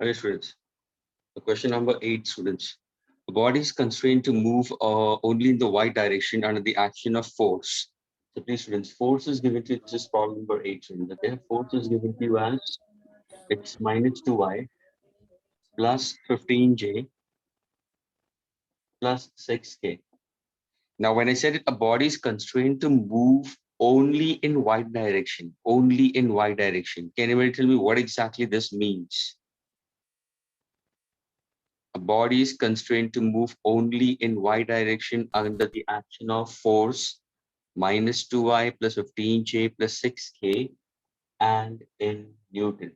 Okay, students. The question number 8, students. The body is constrained to move only in the y direction under the action of force. So please, students, force is given to, this is problem number 8, students. Okay, force is given to you as it's minus 2y plus 15j plus 6k. Now, when I said it, a body is constrained to move only in y direction, only in y direction. Can anybody tell me what exactly this means? A body is constrained to move only in y direction under the action of force minus 2y plus 15j plus 6k and in Newton.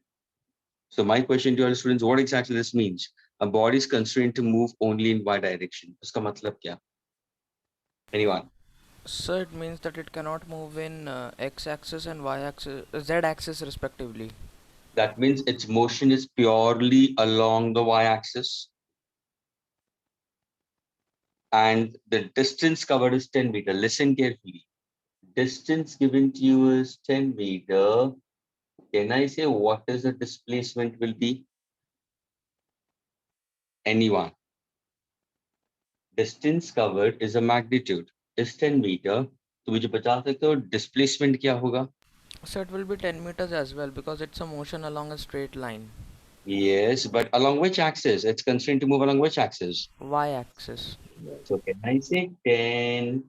So my question to all students, what exactly this means? A body is constrained to move only in y direction. Uska matlab kya? Anyone? So it means that it cannot move in x-axis and y-axis, z-axis respectively. That means its motion is purely along the y-axis and the distance covered is 10 meter. Listen carefully. Distance given to you is 10 meter. Can I say what is the displacement will be? Anyone? Distance covered is a magnitude. Is 10 meter. तो मुझे बता सकते हो displacement क्या होगा? So it will be 10 meters as well because it's a motion along a straight line. Yes, but along which axis? It's constrained to move along which axis? Y-axis. So can I say 10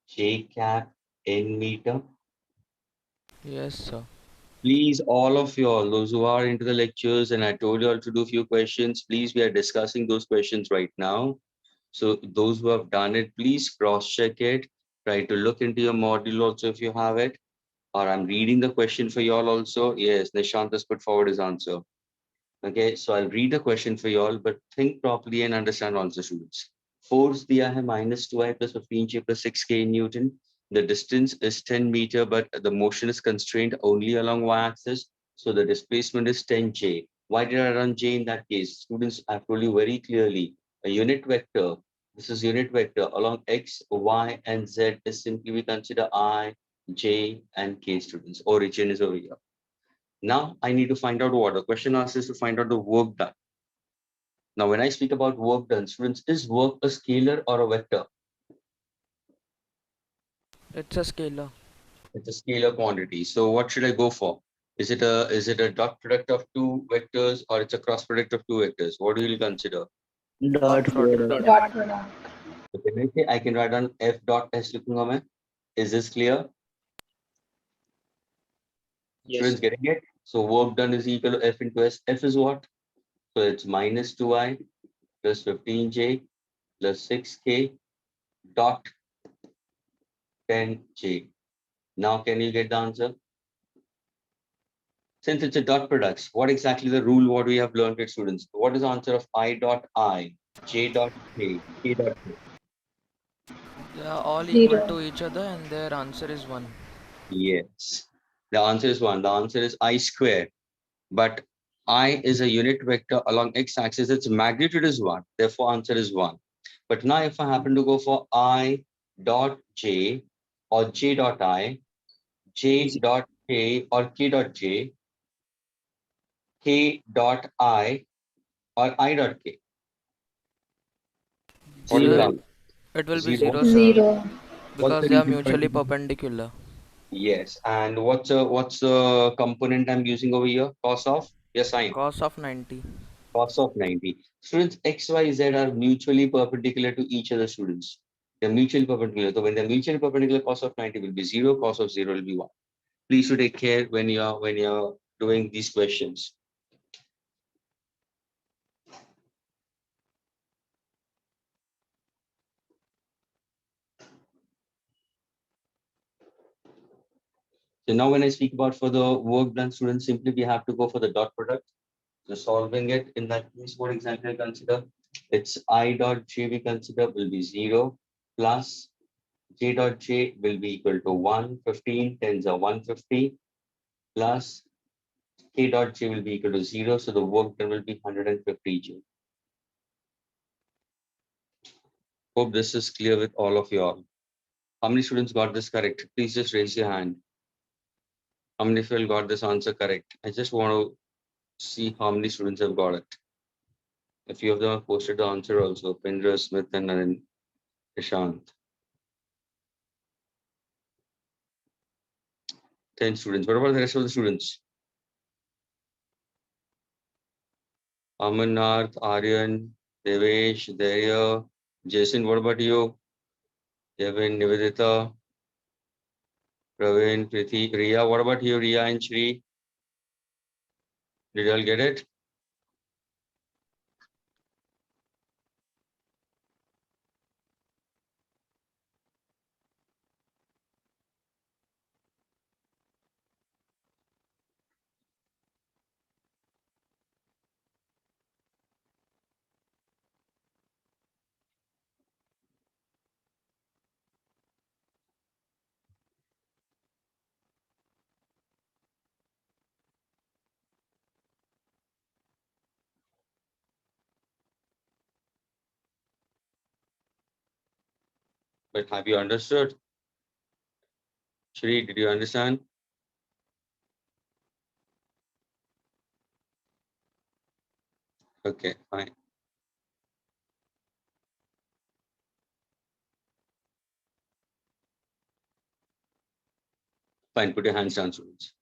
j cap in meter? Yes, sir. Please, all of you all, those who are into the lectures, and I told you all to do a few questions, please, we are discussing those questions right now. So those who have done it, please cross-check it. Try to look into your module also if you have it. Or I'm reading the question for you all also. Yes, Nishant has put forward his answer. Okay, so I'll read the question for you all, but think properly and understand also, students. Force दिया है minus 2i plus 15j plus 6k in Newton. The distance is 10 meter, but the motion is constrained only along y-axis. So the displacement is 10j. Why did I run j in that case? Students, I've told you very clearly, a unit vector, this is unit vector along x, y, and z is simply we consider I, j, and k, students. Origin is over here. Now I need to find out what the question asks is to find out the work done. Now, when I speak about work done, students, is work a scalar or a vector? It's a scalar. It's a scalar quantity. So what should I go for? Is it a dot product of two vectors or it's a cross product of two vectors? What do you consider? Dot Dot product. product. Dot product. So can I say I can write down f dot s लिखूंगा मैं? Is this clear? Yes, Students sir. getting it? So work done is equal to f into s. F is what? So it's minus 2i plus 15j plus 6k dot 10j. Now can you get the answer? Since it's a dot products, what exactly the rule what we have learned at students? What is the answer of I dot I, J dot K, K dot K? They are all equal Zero. to each other and their answer is 1. Yes. The answer is 1. The answer is I square. But I is a unit vector along x-axis. Its magnitude is 1. Therefore, answer is 1. But now if I happen to go for I dot J or J dot I, J dot K or K dot J, K dot I or I dot K. What is So the Zero. answer? it will be Zero. 0, sir, Zero. What's because the they are reason for it? mutually perpendicular. Yes, and what's the component I'm using over here? Cos of your sign. Cos of 90. Cos of 90. Students, x, y, z are mutually perpendicular to each other, students. They're mutually perpendicular. So when they're mutually perpendicular, cos of 90 will be 0, cos of 0 will be 1. Please should take care when you're doing these questions. So now when I speak about for the work done, students, simply we have to go for the dot product. So solving it in that case, what exactly I consider? It's I dot j we consider will be 0 plus j dot j will be equal to 115 tens are 150 plus k dot j will be equal to 0. So the work done will be 150 j. Hope this is clear with all of you all. How many students got this correct? Please just raise your hand. How many of you all got this answer correct? I just want to See how many students have got it. A few of them have posted the answer also. Pindra, Smith, and then Ishant. 10 students. What about the rest of the students? Amarnath, Aryan, Devesh, Daya, Jason, what about you? Devin, Nivedita, Praveen, Priti, Riya, what about you, Riya and Shri? Did you all get it? But have you understood? Shri, did you understand? Okay, fine. Fine, put your hands down, students.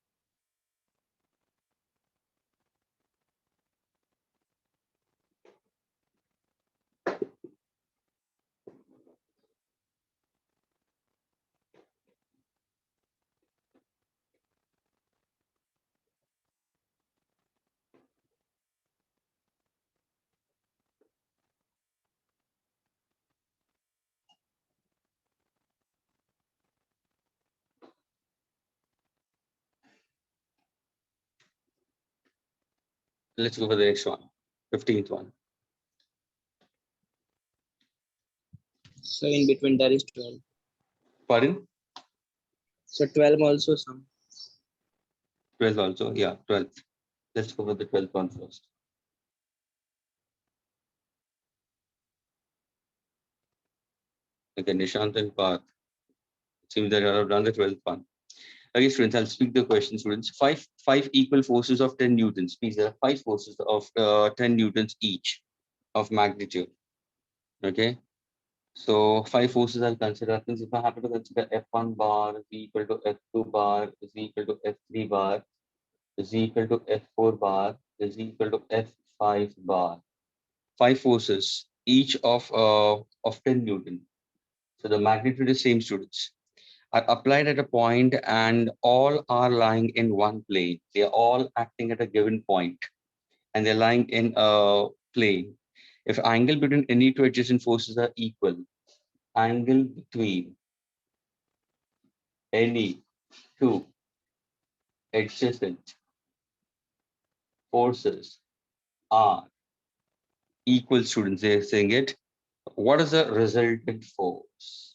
Let's go for the next one. 15th one. So in between there is 12. Pardon? So 12 also some. 12th also. Yeah, 12th. Let's go for the 12th one first. Okay, Nishant and Parth. It seems that I have done the 12th one. Okay, students, I'll speak the question, students. Five equal forces of 10 newtons. Please, there are 5 forces of 10 newtons each of magnitude. Okay. So 5 forces I'll consider. Means if I happen to consider F1 bar is equal to F2 bar is equal to F3 bar is equal to F4 bar is equal to F5 bar. 5 forces, each of 10 Newton. So the magnitude is same, students. Are applied at a point and all are lying in one plane. They are all acting at a given point and they're lying in a plane. If angle between any two adjacent forces are equal, angle between any two adjacent forces are equal, students. They're saying it. What is the resultant force?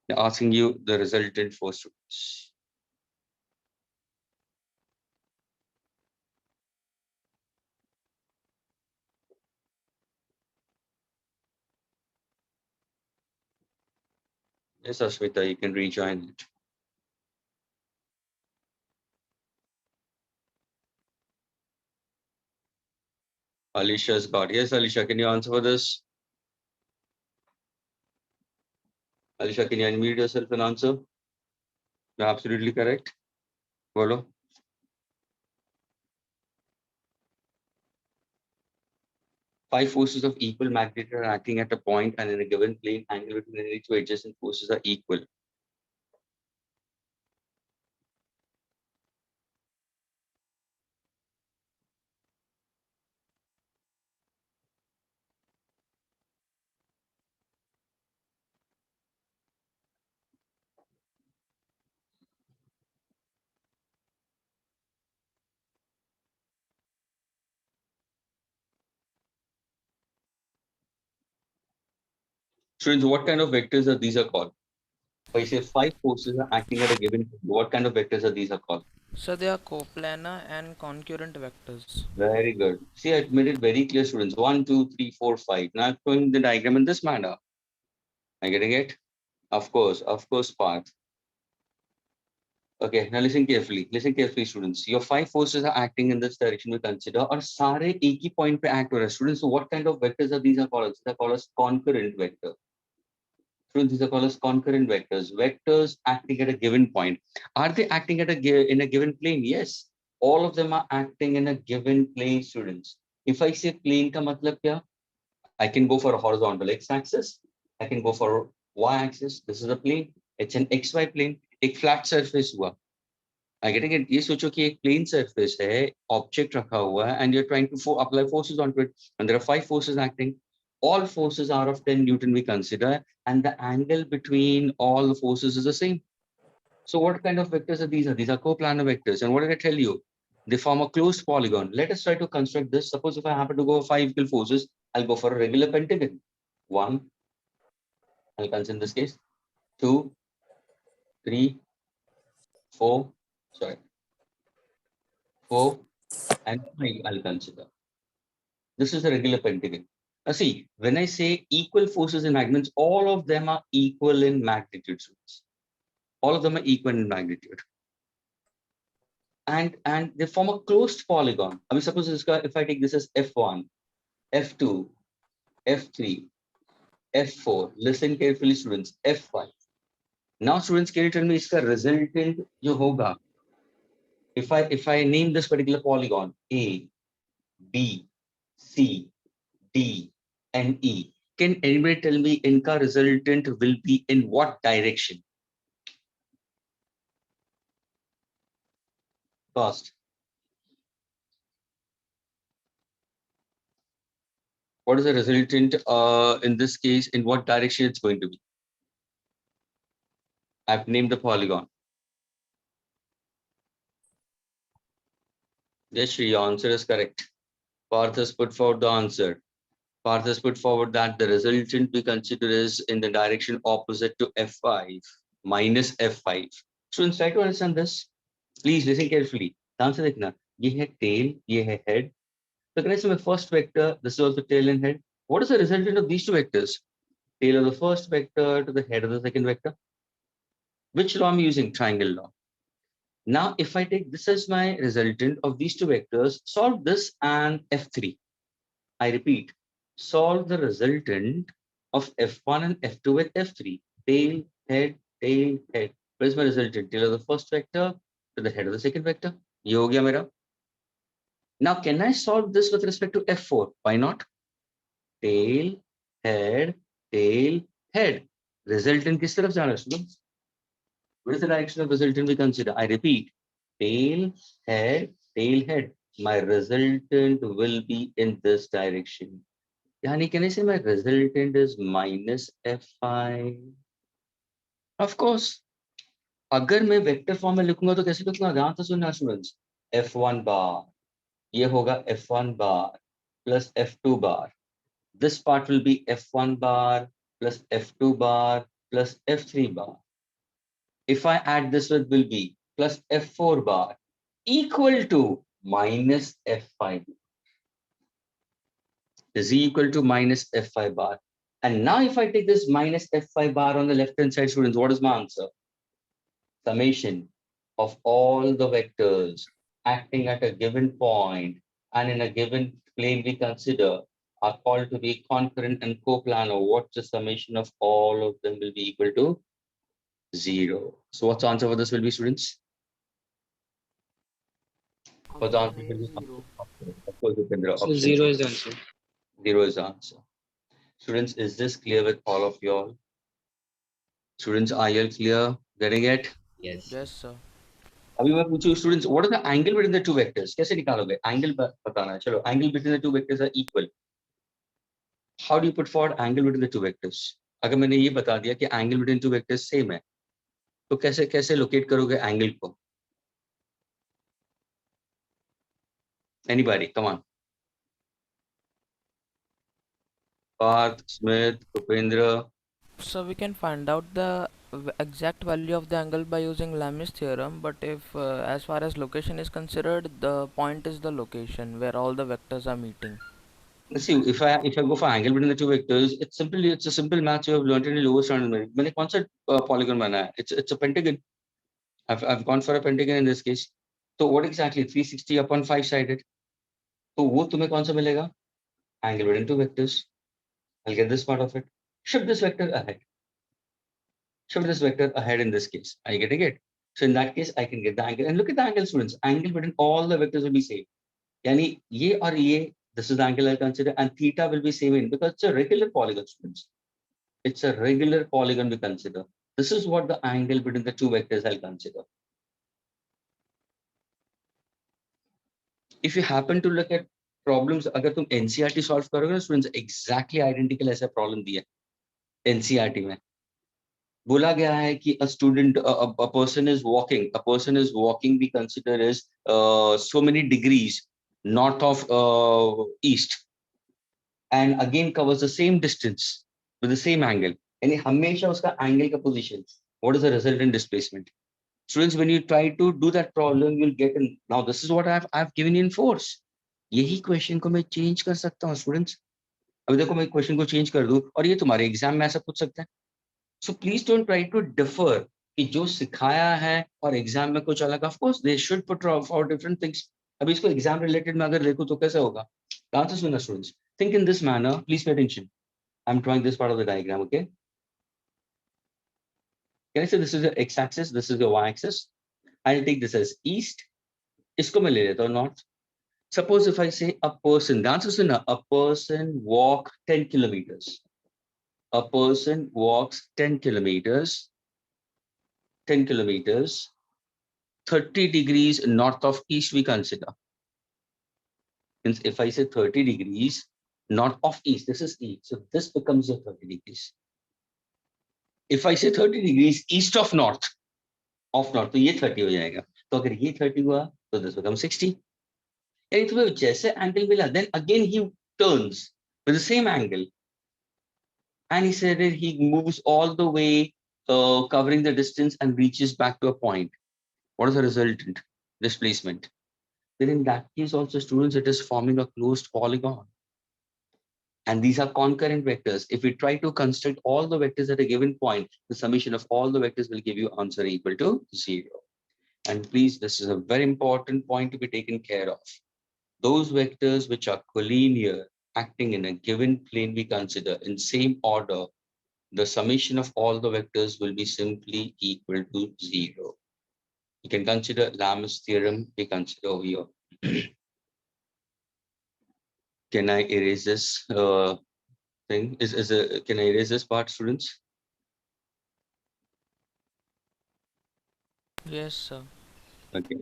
They're asking you the resultant force, students. Yes, Ashmita, you can rejoin it. Alicia's got. Yes, Alicia, can you answer for this? Alicia, can you unmute yourself and answer? You're absolutely correct. Bolo. Five forces of equal magnitude are acting at a point and in a given plane, angle between any two adjacent forces are equal. Students, what kind of vectors are these are called? If I say 5 forces are acting at a given point, what kind of vectors are these are called? So they are coplanar and concurrent vectors. Very good. See, I made it very clear, students. 1, 2, 3, 4, 5. Now I'm showing the diagram in this manner. Am I getting it? Of course, Parth. Okay, now listen carefully. Listen carefully, students. Your 5 forces are acting in this direction we consider. और सारे एक ही point पे act हो रहे हैं. Students, so what kind of vectors are these? Are called? These are called as concurrent vector. Students, these are called as concurrent vectors. Vectors acting at a given point. Are they acting at in a given plane? Yes. All of them are acting in a given plane, students. If I say plane का मतलब क्या? I can go for a horizontal x-axis. I can go for y-axis. This is a plane. It's an xy plane. एक flat surface हुआ. I get it. ये सोचो कि एक plane surface है, object रखा हुआ है, and you're trying to apply forces onto it, and there are 5 forces acting. All forces are of 10 Newton we consider, and the angle between all the forces is the same. So what kind of vectors are these? These are coplanar vectors. And what did I tell you? They form a closed polygon. Let us try to construct this. Suppose if I happen to go 5 equal forces, I'll go for a regular pentagon. 1, I'll consider this case. 2, 3, 4, sorry, 4, and 5 I'll consider. This is a regular pentagon. Now see, when I say equal forces in magnitudes, all of them are equal in magnitude. All of them are equal in magnitude. And they form a closed polygon. I mean, suppose if I take this as F1, F2, F3, F4, listen carefully, students, F5. Now, students, can you tell me its resultant जो होगा? If I name this particular polygon A, B, C, D, and E, can anybody tell me inka resultant will be in what direction? Fast. What is the resultant in this case? In what direction it's going to be? I've named the polygon. Yes, Shri, your answer is correct. Parth has put forward the answer. Parth has put forward that the resultant we consider is in the direction opposite to F5 minus F5. Students, try to understand this. Please listen carefully. ध्यान से देखना. ये है tail, ये है head. So can I say my first vector? This is also tail and head. What is the resultant of these two vectors? Tail of the first vector to the head of the second vector. Which law am I using? Triangle law. Now, if I take this as my resultant of these two vectors, solve this and F3. I repeat, solve the resultant of F1 and F2 with F3. Tail, head, tail, head. Where's my resultant? Tail of the first vector to the head of the second vector. ये हो गया मेरा. Now, can I solve this with respect to F4? Why not? Tail, head, tail, head. Resultant किस तरफ जाना है students? What is the direction of resultant we consider? I repeat, tail, head, tail, head. My resultant will be in this direction. Yani, can I say my resultant is minus F5? Of course. अगर मैं vector form में लिखूंगा तो कैसे लिखूंगा? ध्यान से सुनना स्टूडेंट्स. F1 बार, ये होगा F1 bar plus F2 bar. This part will be F1 bar plus F2 bar plus F3 bar. If I add this with will be plus F4 bar equal to minus F5. Is equal to minus F5 bar. And now if I take this minus F5 bar on the left-hand side, students, what is my answer? Summation of all the vectors acting at a given point and in a given plane we consider are called to be concurrent and coplanar. What's the summation of all of them will be equal to 0. So what's the answer for this will be, students? What's the answer will be? Zero. Of course, Upendra, So option 0 is the answer. 0 is the answer. Students, is this clear with all of you all? Students, are you all clear? Getting it? Yes. Yes, sir. अभी मैं पूछूं students, what is the angle between the two vectors? कैसे निकालोगे? Angle बताना है. चलो, angle between the two vectors are equal. How do you put forward angle between the two vectors? अगर मैंने ये बता दिया कि angle between two vectors same है, तो कैसे locate करोगे angle को? Anybody, come on. Parth, Smith, Upendra. So we can find out the exact value of the angle by using Lami's theorem, but if as far as location is considered, the point is the location where all the vectors are meeting. Let's see, if I go for angle between the two vectors, it's a simple math you have learned in the lower standard. मैंने कौन सा polygon बनाया है? It's a pentagon. I've gone for a pentagon in this case. So what exactly 360 upon 5-sided? तो वो तुम्हें कौन सा मिलेगा? Angle between two vectors. I'll get this part of it. Shift this vector ahead. Shift this vector ahead in this case. Are you getting it? So in that case, I can get the angle. And look at the angle, students. Angle between all the vectors will be same. Yani ye or ye, this is the angle I'll consider, and theta will be same in because it's a regular polygon, students. It's a regular polygon we consider. This is what the angle between the two vectors I'll consider. If you happen to look at problems, अगर तुम NCERT solve करोगे ना students, exactly identical ऐसा problem दिया NCERT में. बोला गया है कि a student, a person is walking, we consider as so many degrees north of east, and again covers the same distance with the same angle. यानी हमेशा उसका angle का position. What is the resultant displacement? Students, when you try to do that problem, you'll get in. Now this is what I've given you in force. यही question को मैं change कर सकता हूँ students. अभी देखो मैं question को change कर दूं और ये तुम्हारे exam में ऐसा पूछ सकता है. So please don't try to differ कि जो सिखाया है और एग्जाम में कुछ अलग. Of course they should put for different things. अभी इसको एग्जाम रिलेटेड में अगर देखो तो कैसे होगा? ध्यान से सुनना students. Think in this manner. Please pay attention. I'm drawing this part of the diagram. Okay. Can I say this is the x-axis? This is the y-axis. I'll take this as east. इसको मैं ले लेता हूँ north. Suppose if I say a person. ध्यान से सुनना. A person walk 10 kilometers. A person walks 10 kilometers. 10 kilometers. 30 degrees north of east we consider. Since if I say 30 degrees north of east, this is east. So this becomes your 30 degrees. If I say 30 degrees east of north, तो ये 30 हो जाएगा. तो अगर ये 30 हुआ, तो this becomes 60. यानी तुम्हें जैसे angle मिला, then again he turns with the same angle. And he said that he moves all the way, covering the distance and reaches back to a point. What is the resultant displacement? Then in that case also, students, it is forming a closed polygon. And these are concurrent vectors. If we try to construct all the vectors at a given point, the summation of all the vectors will give you answer equal to 0. And please, this is a very important point to be taken care of. Those vectors which are collinear, acting in a given plane we consider in same order, the summation of all the vectors will be simply equal to 0. You can consider Lam's theorem, we consider over here. Can I erase this thing? Can I erase this part, students? Yes, sir. Okay.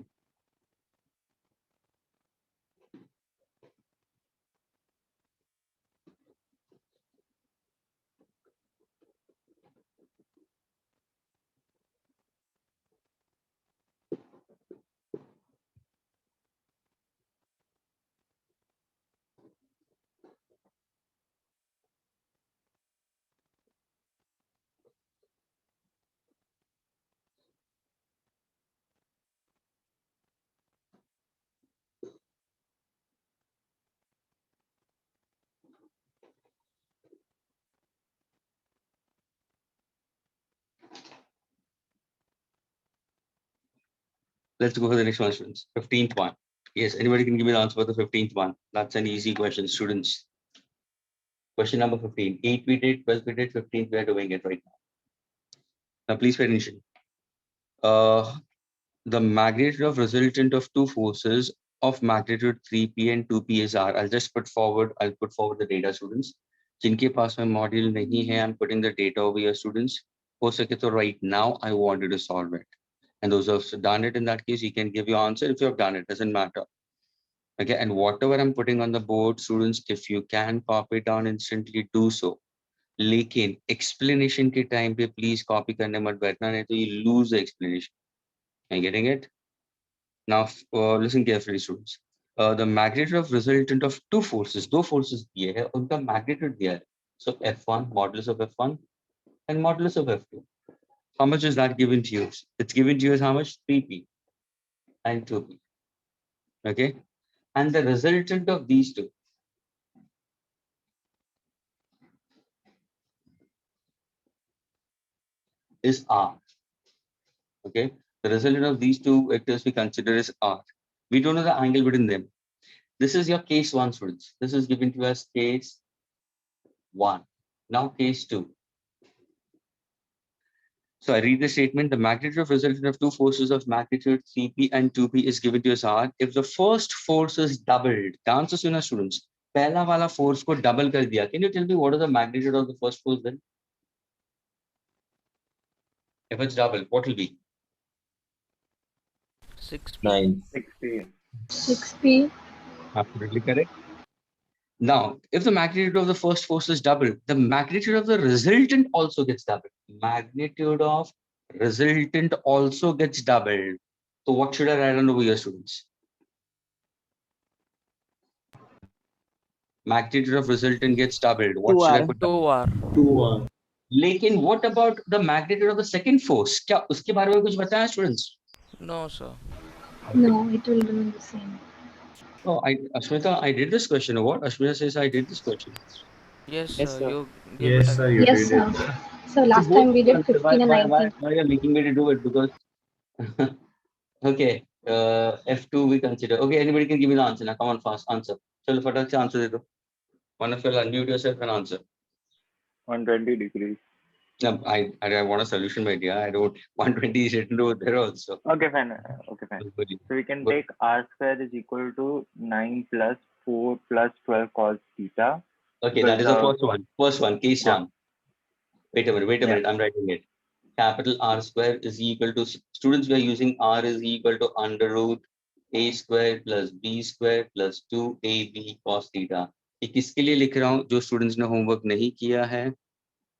Let's go for the next one, students. 15th one. Yes, anybody can give me the answer for the 15th one. That's an easy question, students. Question number 15. 8 we did, 12 we did, 15th we are doing it right now. Now please pay attention. The magnitude of resultant of two forces of magnitude 3p and 2p is r. I'll put forward the data, students. जिनके पास में module नहीं है, I'm putting the data over here, students. हो सके तो right now I wanted to solve it. And those who have done it, in that case, you can give your answer. If you have done it, doesn't matter. Okay, and whatever I'm putting on the board, students, if you can copy it down instantly, do so. लेकिन explanation के time पे please copy करने मत बैठना, नहीं तो you lose the explanation. Are you getting it? Now, listen carefully, students. The magnitude of resultant of two forces, दो forces दिए हैं, उनका magnitude दिया है. So F1, modulus of F1 and modulus of F2. How much is that given to you? It's given to you as how much? 3p and 2p. Okay. And the resultant of these two is R. Okay. The resultant of these two vectors we consider is R. We don't know the angle between them. This is your case 1, students. This is given to us case 1. Now case 2. So I read the statement. The magnitude of resultant of two forces of magnitude 3p and 2p is given to us R. If the first force is doubled, ध्यान से सुना students. पहला वाला force को double कर दिया. Can you tell me what is the magnitude of the first force then? If it's double, what will be? 6p. 9. 6p. 6p. Absolutely correct. Now, if the magnitude of the first force is double, the magnitude of the resultant also gets doubled. Magnitude of resultant also gets doubled. So what should I write on over here, students? Magnitude of resultant gets doubled. What should I 2R. put down? 2r. 2. लेकिन what about the magnitude of the second force? क्या उसके बारे में कुछ बताया students? No, sir. No, it will remain the same. Oh, Ashmita, I did this question. Or what? Ashmita says I did this question. Yes, Yes, sir. sir. You give Yes, it sir, again. you Yes, did sir. it. So last both time we did answer. 15 and 19. Why are you making me to do it? Because okay, F2 we consider. Okay, anybody can give me the answer now. Come on, fast answer. चलो फटाक से answer दे दो. One of you will unmute yourself and answer. 120 degrees. No, I want a solution, my dear. I don't 120 is written over there also. Okay, fine. Okay, fine. So we can take r square is equal to 9 plus 4 plus 12 cos theta. Okay, Because that is the first one. First one, case Yeah. 1. Wait a minute. I'm writing it. Capital R square is equal to, students, we are using R is equal to under root A square plus B square plus 2AB cos theta. ये किसके लिए लिख रहा हूँ? जो students ने homework नहीं किया है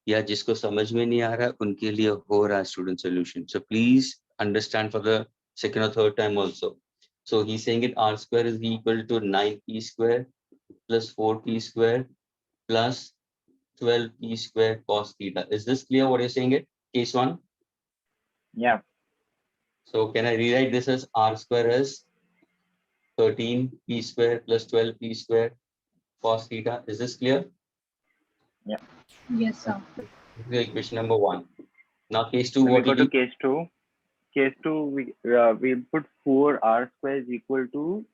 या जिसको समझ में नहीं आ रहा है उनके लिए हो रहा है student solution. So please understand for the second or third time also. So he's saying it R square is equal to 9p square plus 4p square plus 12p square cos theta. Is this clear what you're saying it? Case 1. Yeah. So can I rewrite this as R square as 13p square plus 12p square cos theta? Is this clear? Yes, sir. This is equation number 1. Now case 2, When we what go you to do? case 2. Case 2, we put 4 r square is equal to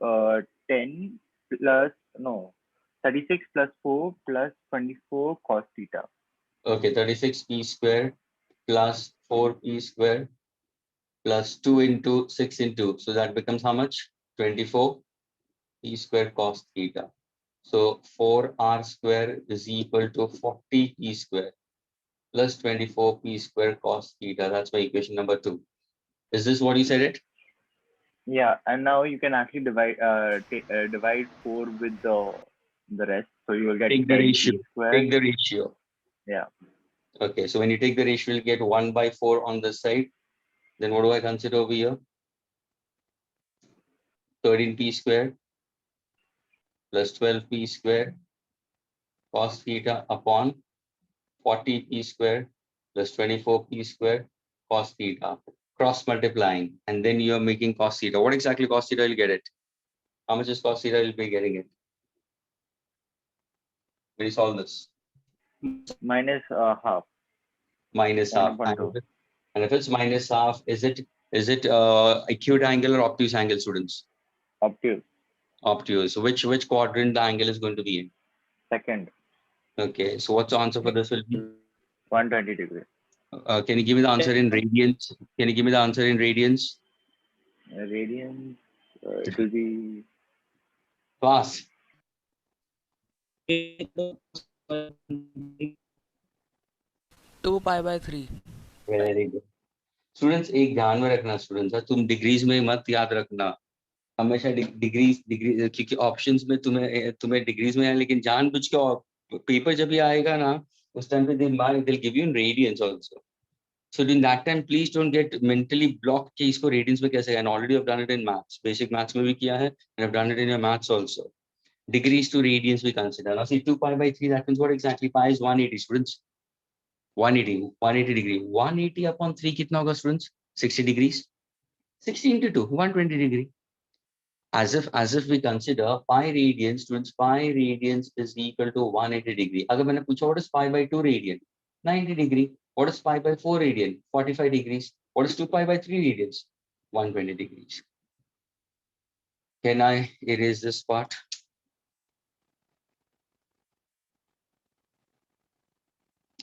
10 plus 36 plus 4 plus 24 cos theta. Okay, 36p square plus 4p square plus 2 into 6 into. So that becomes how much? 24p square cos theta. So 4r square is equal to 40p square plus 24p square cos theta. That's my equation number 2. Is this what you said it? Yeah, and now you can actually divide 4 with the rest, so you will get Take the 10p ratio. square. Take the ratio. Yeah. Okay, so when you take the ratio, you'll get 1 by 4 on this side. Then what do I consider over here? 13p square plus 12p square cos theta upon 40p square plus 24p square cos theta. Cross multiplying, and then you're making cos theta. What exactly cos theta you'll get it? How much is cos theta you'll be getting it? When you solve this. Minus half. Minus half. 1.2. And if it's minus half, is it acute angle or obtuse angle, students? Obtuse. Obtuse. So which quadrant the angle is going to be in? Second. Okay, so what's the answer for this will be? 120 degrees. Can you give me the answer in radians? Can you give me the answer in radians? Radians, it will be Fast. 2 pi by 3. Very good. Students एक ध्यान में रखना students, तुम degrees में मत याद रखना हमेशा डिग्री क्योंकि ऑप्शंस में तुम्हें डिग्रीज में है, लेकिन जानबूझ के पेपर जब भी आएगा ना उस टाइम पे they'll give you in radians also. So during that time please don't get mentally blocked कि इसको radians में कैसे, and already I've done it in maths, basic maths में भी किया है, and I've done it in your maths also. Degrees to radians we consider. Now see 2 pi by 3, that means what exactly? Pi is 180 students. 180 degree. 180 upon 3 कितना होगा students? 60 degrees. 60 into 2, 120 degree. As if we consider pi radians, students, pi radians is equal to 180 degree. अगर मैंने पूछा what is pi by 2 radian? 90 degree. What is pi by 4 radian? 45 degrees. What is 2 pi by 3 radians? 120 degrees. Can I erase this part?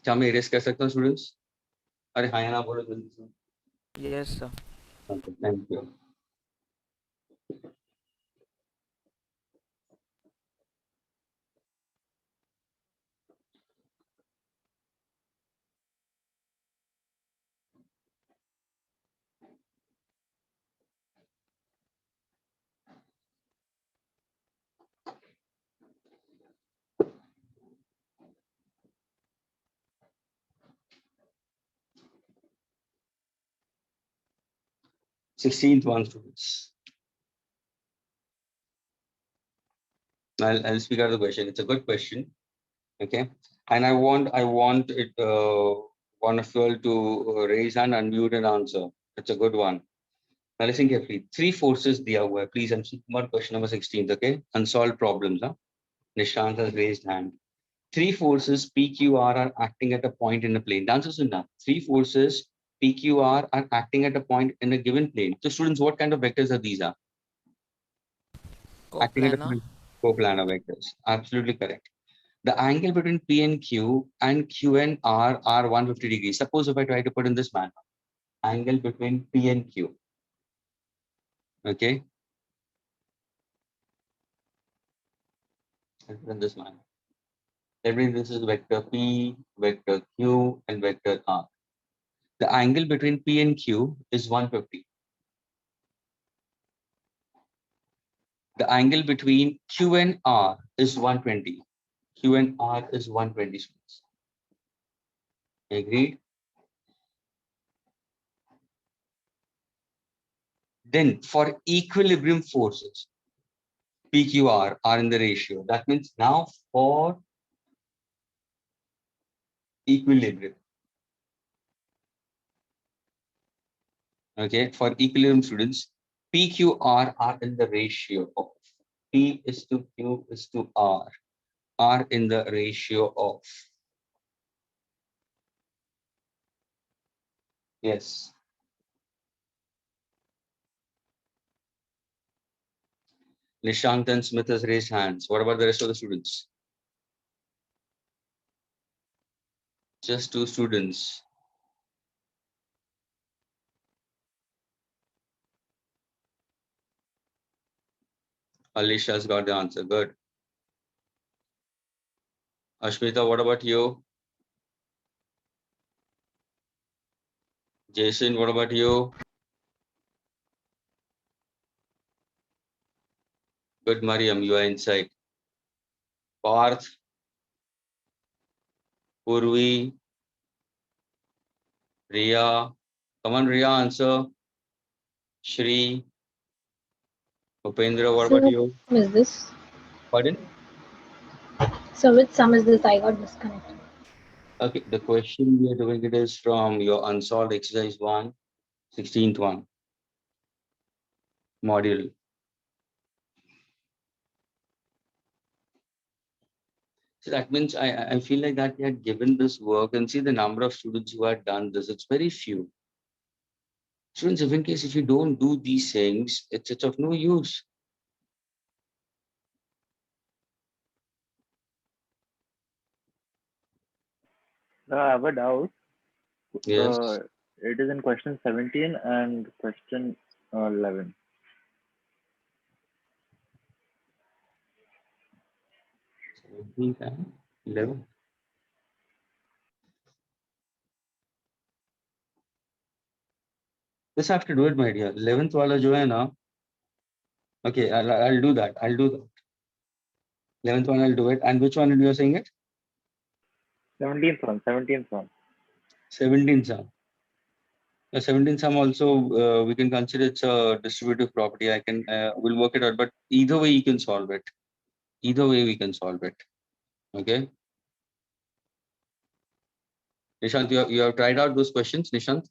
क्या मैं erase कर सकता हूँ students? अरे हाँ या ना बोलो जल्दी से. Yes, sir. Okay, thank you. Sixteenth one, students. I'll speak out the question. It's a good question. Okay, and I want it one of you all to raise hand, unmute and answer. It's a good one. Now listen carefully. Three forces दिया हुआ है. Please, I'm speaking about question number 16. Okay, unsolved problems. Huh? Nishant has raised hand. Three forces PQR are acting at a point in a plane. The answer is no. Three forces PQR are acting at a point in a given plane. So students, what kind of vectors are these? Are acting at a Coplanar. point. Coplanar vectors. Absolutely correct. The angle between P and Q and R are 150 degrees. Suppose if I try to put in this manner, angle between P and Q. Okay. In this manner. This is vector P, vector Q, and vector R. The angle between P and Q is 150. The angle between Q and R is 120. Q and R is 120 degrees. Agreed? Then for equilibrium forces, PQR are in the ratio. That means now for equilibrium. Okay, for equilibrium students, PQR are in the ratio of P is to Q is to R are in the ratio of. Yes. Nishant and Smith has raised hands. What about the rest of the students? Just two students. Alicia's got the answer. Good. Ashmita, what about you? Jason, what about you? Good, Mariam, you are inside. Parth, Purvi, Riya. Come on, Riya, answer. Shri, Upendra, what So about what you? sum is this? Pardon? So which sum is this? I got disconnected. Okay, the question we are doing it is from your unsolved exercise 1, 16th one, module. So that means I feel like that we had given this work and see the number of students who had done this. It's very few. Students, if in case if you don't do these things, it's of no use. I have a doubt. Yes. It is in question 17 and question 11. 17 and 11. Just have to do it, my dear. 11th wala jo hai na. Okay, I'll do that. I'll do that. 11th one, I'll do it. And which one you are saying it? 17th one. 17th one. 17th sum. The 17th sum also we can consider it's a distributive property. I can we'll work it out, but either way you can solve it. Either way we can solve it. Okay. Nishant, you have tried out those questions, Nishant?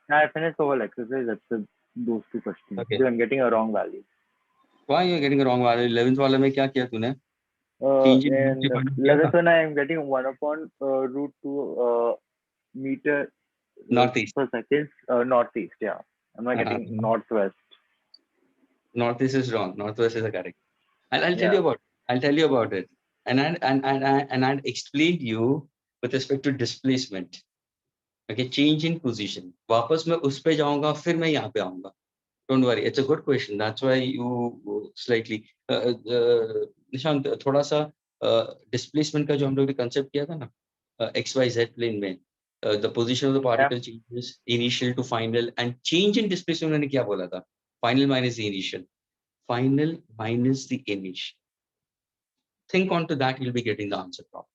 I finished the whole exercise except those two questions. Okay. Because I'm getting a wrong value. Why you are getting a wrong value? 11th वाले में क्या किया तूने? Change in And किया 11th था? one, I am getting 1 upon root 2 meter Northeast. per second northeast. Yeah. Am I getting northwest? Northeast is wrong. Northwest is the correct. I'll tell Yeah. you about. I'll tell you about it. And I'll explain to you with respect to displacement. Okay, change in position. वापस मैं उस पे जाऊंगा, फिर मैं यहाँ पे आऊंगा. Don't worry, it's a good question. That's why you slightly Nishant थोड़ा सा displacement का जो हम लोग ने concept किया था ना XYZ plane में the position of the particle changes initial to final and change in displacement मैंने क्या बोला था? Final minus the initial. Final minus the initial. Think on to that, you'll be getting the answer problem.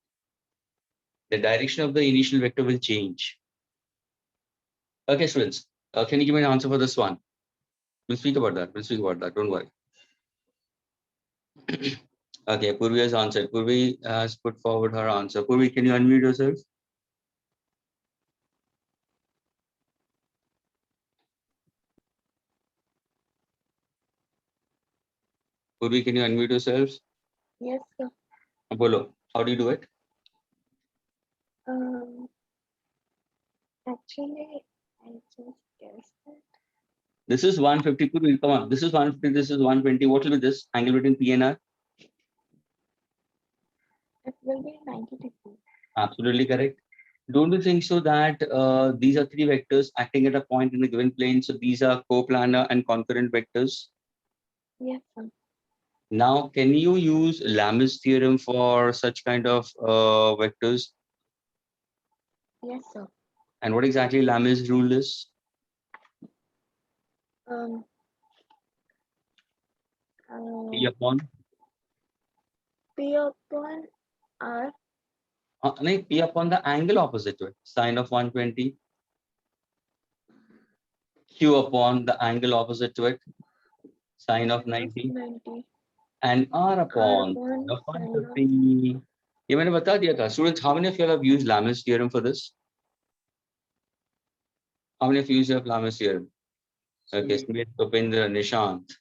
The direction of the initial vector will change. Okay, students, can you give me an answer for this one? We'll speak about that. Don't worry. Okay, Purvi has answered. Purvi has put forward her answer. Purvi, can you unmute yourself? Purvi, can you unmute yourself? Yes, sir. Bolo, how do you do it? Actually, I just guessed it. This is 150. Purvi, come on. This is 150. This is 120. What will be this angle between P and R? It will be 90 degrees. Absolutely correct. Don't you think so that these are three vectors acting at a point in a given plane? So these are coplanar and concurrent vectors. Yes, sir. Now, can you use Lam's theorem for such kind of vectors? Yes, sir. And what exactly Lam's rule is? P upon? P upon R. No, P upon the angle opposite to it, sine of 120. Q upon the angle opposite to it, sine of 90. And R upon sine of 150. ये मैंने बता दिया था. Students, how many of you have used Lam's theorem for this? How many of you have Lam's theorem? Okay, Smith, Topendra, Nishant.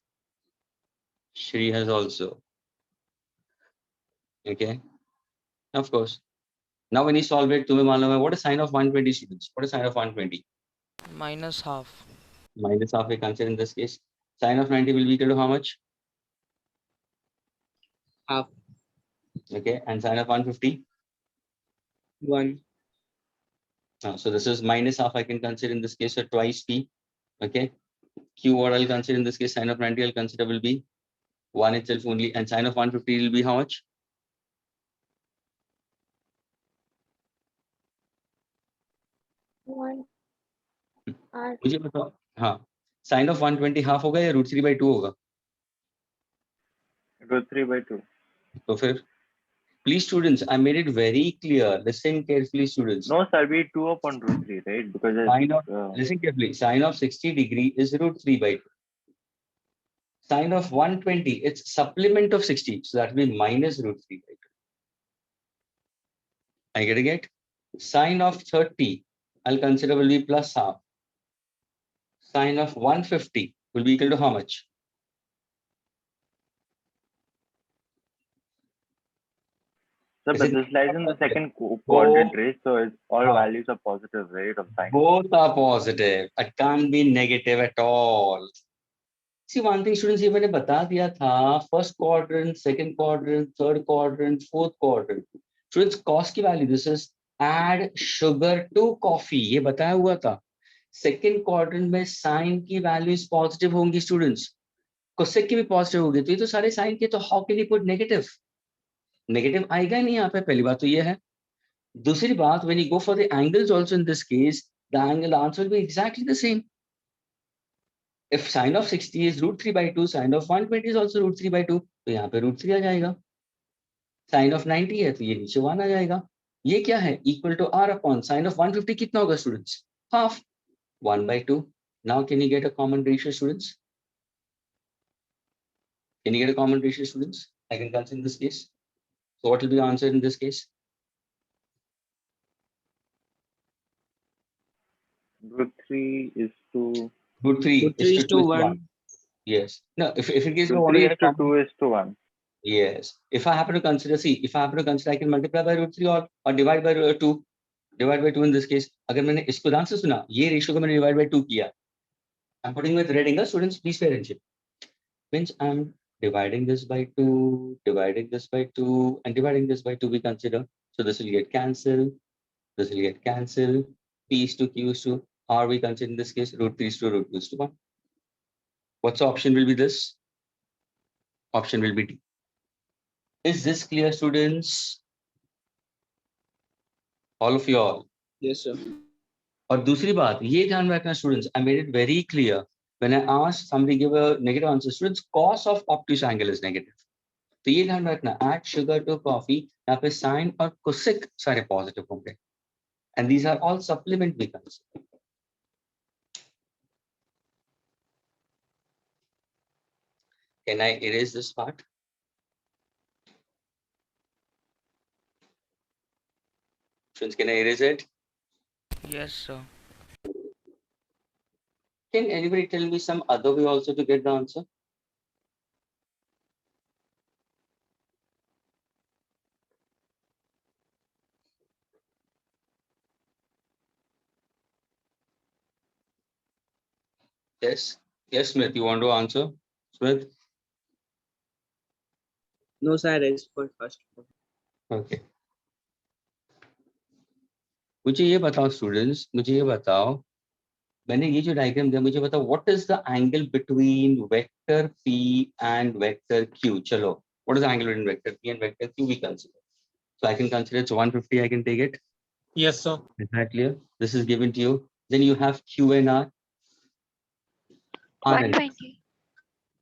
Shri has also. Okay, of course. Now when you solve it, तुम्हें मालूम है, what is sine of 120, students? What is sine of 120? Minus half. Minus half we consider in this case. Sine of 90 will be equal to how much? Half. Okay, and sine of 150? 1. So this is minus half I can consider in this case, so twice P. Okay, Q what I'll consider in this case, sine of 90 I'll consider will be 1 itself only, and sine of 150 will be how much? 1. R. मुझे बताओ. हाँ, sine of 120 half होगा या √3/2 होगा? √3/2. तो फिर please students, I made it very clear. Listen carefully, students. No, sir, we 2 upon √3, right? Because Sine of listen carefully. Sine of 60 degree is √3/2. Sine of 120, it's supplement of 60, so that will be minus √3/2. Are you getting it? Sine of 30, I'll consider will be plus half. Sine of 150 will be equal to how much? Sir, but this lies in the second quadrant, right? So it's all values are positive, right? Of sine. Both are positive. It can't be negative at all. See, one thing, students, ये मैंने बता दिया था. First quadrant, second quadrant, third quadrant, fourth quadrant. Students, cost की value. This is add sugar to coffee. ये बताया हुआ था. Second quadrant में sine की values positive होंगी, students. cosec की भी positive होगी. तो ये तो सारे sine के, तो how can you put negative? Negative आएगा नहीं यहाँ पे. पहली बात तो ये है. दूसरी बात, when you go for the angles also in this case, the angle answer will be exactly the same. If sine of 60 is √3/2, sine of 120 is also √3/2, तो यहाँ पे √3 आ जाएगा. Sine of 90 है तो ये नीचे 1 आ जाएगा. ये क्या है? Equal to R upon sine of 150 कितना होगा, students? Half. 1/2. Now can you get a common ratio, students? Can you get a common ratio, students? I can consider in this case. So what will be the answer in this case? √3 is to √3 is to 1. Yes. No, if in case you want to √3 get is a to 2 is to 1. Yes. If I happen to consider, see, if I happen to consider, I can multiply by √3 or divide by 2. Divide by 2 in this case. अगर मैंने इसको ध्यान से सुना, ये ratio को मैंने divide by 2 किया. I'm putting with red ink. Students, please pay attention. Means I'm dividing this by 2, dividing this by 2, and dividing this by 2 we consider. So this will get cancelled. This will get cancelled. P is to Q is to R we consider in this case root 3 is to root 2 is to 1. What's the option will be this? Option will be D. Is this clear, students? All of you all. Yes, sir. और दूसरी बात ये ध्यान में रखना students, I made it very clear when I asked somebody give a negative answer. Students, cos of obtuse angle is negative. तो ये ध्यान में रखना, add sugar to coffee, यहाँ पे sin और cosec सारे positive होंगे. And these are all supplement we consider. Can I erase this part? Students, can I erase it? Yes, sir. Can anybody tell me some other way also to get the answer? Yes. Yes, Smith, you want to answer? Smith? No, sir. I for first. Okay. मुझे ये बताओ students, मुझे ये बताओ, मैंने ये जो diagram दिया मुझे बताओ what is the angle between vector P and vector Q. चलो, what is the angle between vector P and vector Q we consider? So I can consider it's 150, I can take it. Yes, sir. Is that clear? This is given to you. Then you have Q and R. R and P. 120.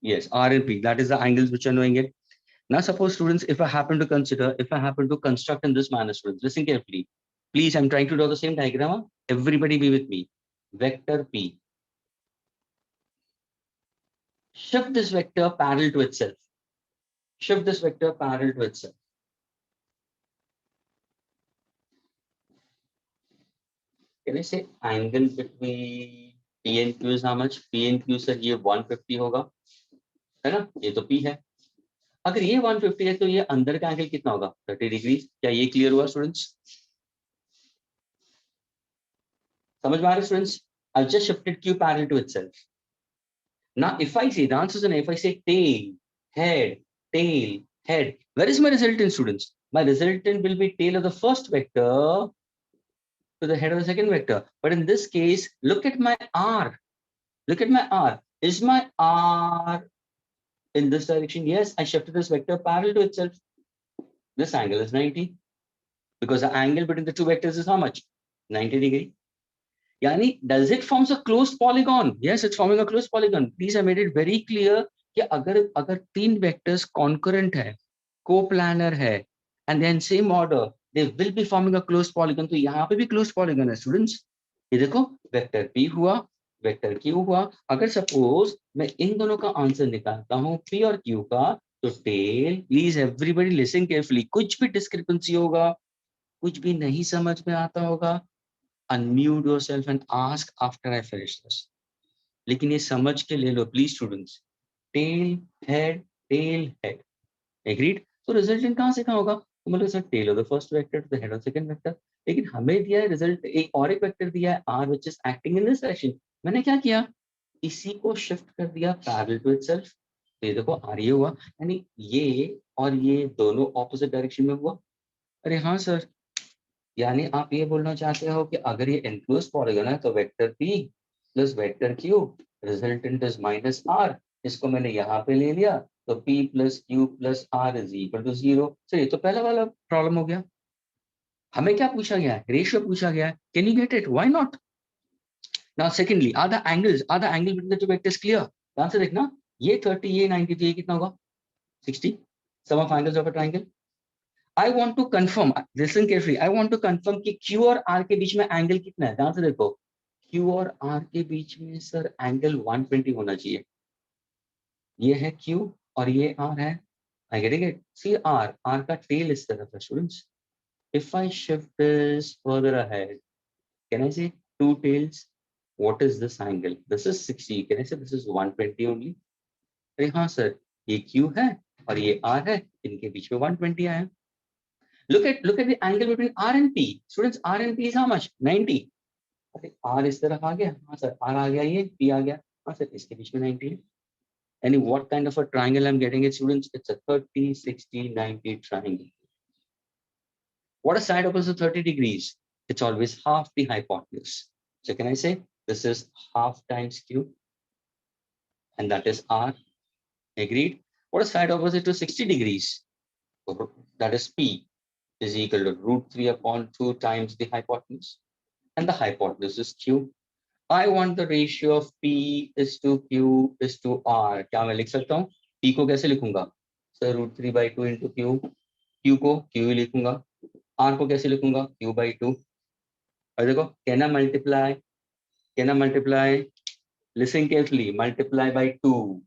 Yes, R and P. That is the angles which are knowing it. Now suppose students, if I happen to construct in this manner, students, listen carefully. Please, I'm trying to draw the same diagram. Huh? Everybody be with me. Vector P. Shift this vector parallel to itself. Shift this vector parallel to itself. Can I say angle between P and Q is how much? P and Q sir ये 150 होगा, है ना? ये तो P है. अगर ये 150 है तो ये अंदर का एंगल कितना होगा? 30 डिग्री. क्या ये क्लियर हुआ स्टूडेंट्स? समझ में आ रहा है students? I've just shifted Q parallel to itself. Now, if I say the answer is an if I say tail, head, where is my resultant, students? My resultant will be tail of the first vector to the head of the second vector. But in this case, look at my R. Look at my R. Is my R in this direction? Yes, I shifted this vector parallel to itself. This angle is 90 because the angle between the two vectors is how much? 90 degree. Yani, does it forms a closed polygon? Yes, it's forming a closed polygon. Please, I made it very clear कि अगर तीन vectors concurrent है, coplanar है, and then same order, they will be forming a closed polygon. तो यहाँ पे भी closed polygon है, students. ये देखो, vector P हुआ, vector Q हुआ. अगर suppose मैं इन दोनों का आंसर निकालता हूँ P और Q का, तो tail, please everybody listen carefully. कुछ भी discrepancy होगा, कुछ भी नहीं समझ में आता होगा, unmute yourself and ask after I finish this. लेकिन ये समझ के ले लो please students. Tail, head, agreed? तो रिजल्टेंट कहाँ से कहाँ होगा? तो मतलब sir tail of the first vector to the head of the second vector. लेकिन हमें दिया है रिजल्ट एक और एक वेक्टर दिया है R which is acting in this direction. मैंने क्या किया? इसी को शिफ्ट कर दिया parallel to itself. तो ये देखो R ये हुआ, यानी ये और ये दोनों ऑपोजिट डायरेक्शन में हुआ. अरे हाँ सर, यानी आप ये बोलना चाहते हो कि अगर ये एनक्लोज्ड पॉलीगॉन है तो vector P plus vector Q resultant is minus R. इसको मैंने यहाँ पे ले लिया तो P plus Q plus R is equal to 0. तो ये तो पहला वाला प्रॉब्लम हो गया. हमें क्या पूछा गया है? रेशियो पूछा गया है. Can you get it? Why not? Now secondly, are the angle between the two vectors clear? ध्यान से देखना, ये 30, ये 90, तो ये कितना होगा? 60. Sum of angles of a triangle. I want to confirm, listen carefully, I want to confirm कि Q और R के बीच में एंगल कितना है. ध्यान से देखो, Q और R के बीच में सर एंगल 120 होना चाहिए. ये है Q और ये R है. I getting it? See R का टेल इस तरफ है students. If I shift this further ahead, can I say two tails? What is this angle? This is 60. Can I say this is 120 only? अरे हाँ sir, ये Q है और ये R है, इनके बीच में 120 आया. Look at the angle between R and P. Students, R and P is how much? 90. Okay, R इस तरफ आ गया. हाँ सर, R आ गया, ये P आ गया. हाँ सर, इसके बीच में 90 है. And what kind of a triangle I'm getting it, students? It's a 30, 60, 90 triangle. What is side opposite 30 degrees? It's always half the hypotenuse. So can I say this is half times Q? And that is R. Agreed? What is side opposite to 60 degrees? That is P is equal to √3 upon 2 times the hypotenuse. And the hypotenuse is Q. I want the ratio of P is to Q is to R. क्या मैं लिख सकता हूँ? P को कैसे लिखूंगा? Sir √3/2 into Q. Q को Q ही लिखूंगा. R को कैसे लिखूंगा? Q/2. और देखो, can I multiply? Can I multiply? Listen carefully. Multiply by 2.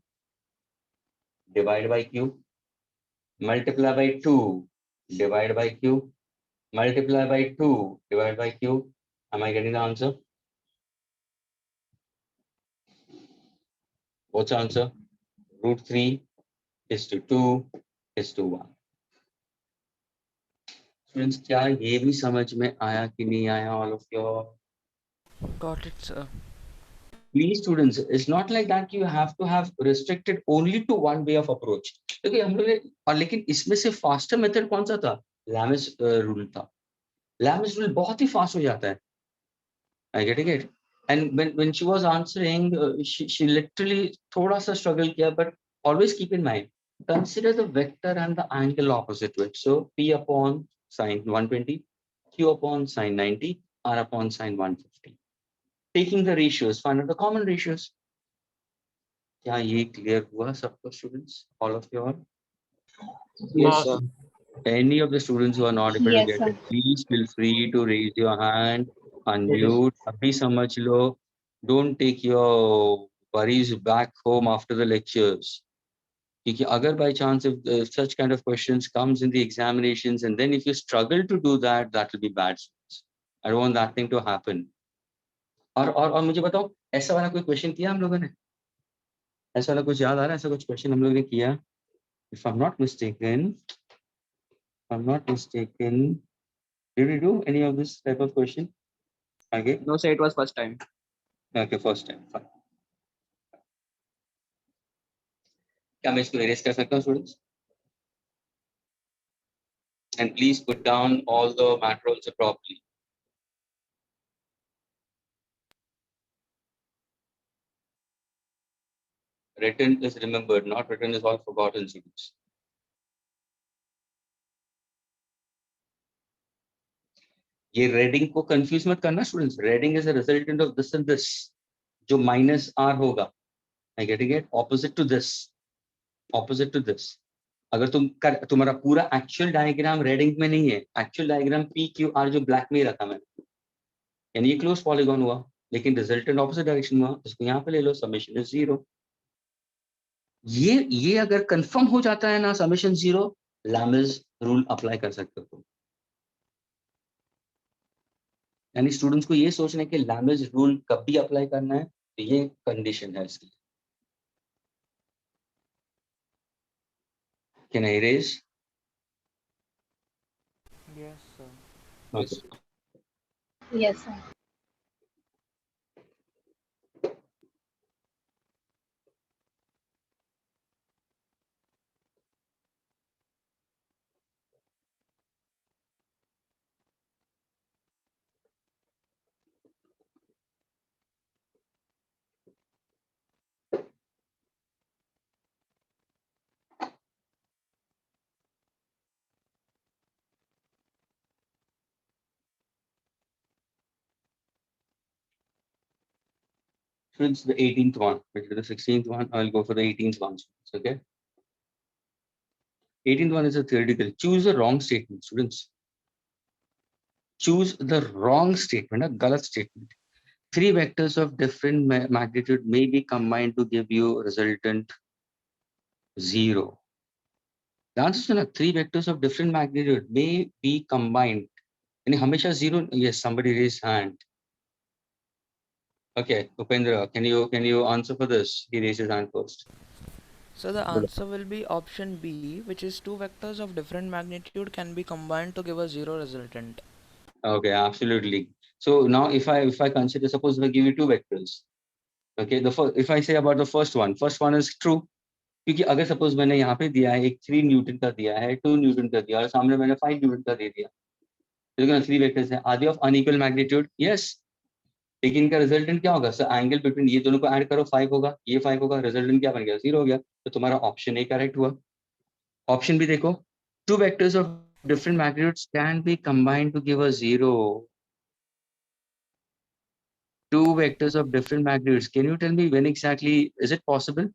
Divide by Q. Multiply by 2. Divide by Q. Multiply by 2. Divide by Q. Am I getting the answer? What's the answer? √3 is to 2 is to 1. Students, क्या ये भी समझ में आया कि नहीं आया, all of you? Got it, sir. Please students, it's not like that you have to have restricted only to one way of approach. Okay, हम लोग ने, और लेकिन इसमें से faster method कौन सा था? Lam's rule था. Lam's rule बहुत ही fast हो जाता है. I getting it? And when she was answering, she literally थोड़ा सा struggle किया, but always keep in mind, consider the vector and the angle opposite to it. So P upon sine 120, Q upon sine 90, R upon sine 150. Taking the ratios, find out the common ratios. क्या ये clear हुआ सबको students? All of you all? Yes, sir. Any of the students who are not able to Yes, get sir. it, please feel free to raise your hand, unmute, abhi samajh lo. Don't take your worries back home after the lectures. Because agar by chance if such kind of questions comes in the examinations and then if you struggle to do that, that will be bad. I don't want that thing to happen. और मुझे बताओ, ऐसा वाला कोई question किया हम लोगों ने? ऐसा वाला कुछ याद आ रहा है? ऐसा कुछ क्वेश्चन हम लोगों ने किया? If I'm not mistaken, did we do any of this type of question? Okay. No, sir, it was first time. Okay, first time. Fine. क्या मैं इसको erase कर सकता हूँ students? And please put down all the matrons properly. Written is remembered, not written is all forgotten, students. ये reading को confuse मत करना students. Reading is a resultant of this and this. जो minus R होगा. I getting it? Opposite to this. Opposite to this. अगर तुम्हारा पूरा actual diagram reading में नहीं है, actual diagram P Q R जो black में रखा मैंने, यानी ये close polygon हुआ, लेकिन resultant opposite direction हुआ, इसको यहाँ पे ले लो, summation is 0. ये अगर कंफर्म हो जाता है ना, समेशन 0, Lam's रूल अप्लाई कर सकते हो. यानी स्टूडेंट्स को ये सोचना है कि Lam's रूल कब भी अप्लाई करना है, तो ये कंडीशन है इसकी. Can I erase? Yes, sir. Okay. Yes, sir. Students, the 18th one, which is the 16th one, I'll go for the 18th one. Okay. 18th one is a theoretical. Choose the wrong statement, students. Choose the wrong statement, a galat statement. 3 vectors of different magnitude may be combined to give you resultant 0. The answer is 3 vectors of different magnitude may be combined. And हमेशा 0. Yes, somebody raised hand. Okay, Upendra, can you answer for this? He raised his hand first. So the answer will be option B, which is 2 vectors of different magnitude can be combined to give a 0 resultant. Okay, absolutely. So now if I consider, suppose if I give you 2 vectors, Okay, if I say about the first one is true. क्योंकि अगर suppose मैंने यहाँ पे दिया है एक 3 Newton का दिया है, 2 न्यूटन का दिया और सामने मैंने 5 न्यूटन का दे दिया, तो 3 वेक्टर्स हैं, are they of unequal magnitude? Yes. लेकिन इनका रिजल्टेंट क्या होगा सर? एंगल बिटवीन ये दोनों को ऐड करो, 5 होगा, ये 5 होगा, रिजल्टेंट क्या बन गया? 0 हो गया। तो तुम्हारा ऑप्शन ए करेक्ट हुआ। ऑप्शन भी देखो, 2 vectors of different magnitudes can be combined to give a 0. 2 vectors of different magnitudes. Can you tell me when exactly is it possible?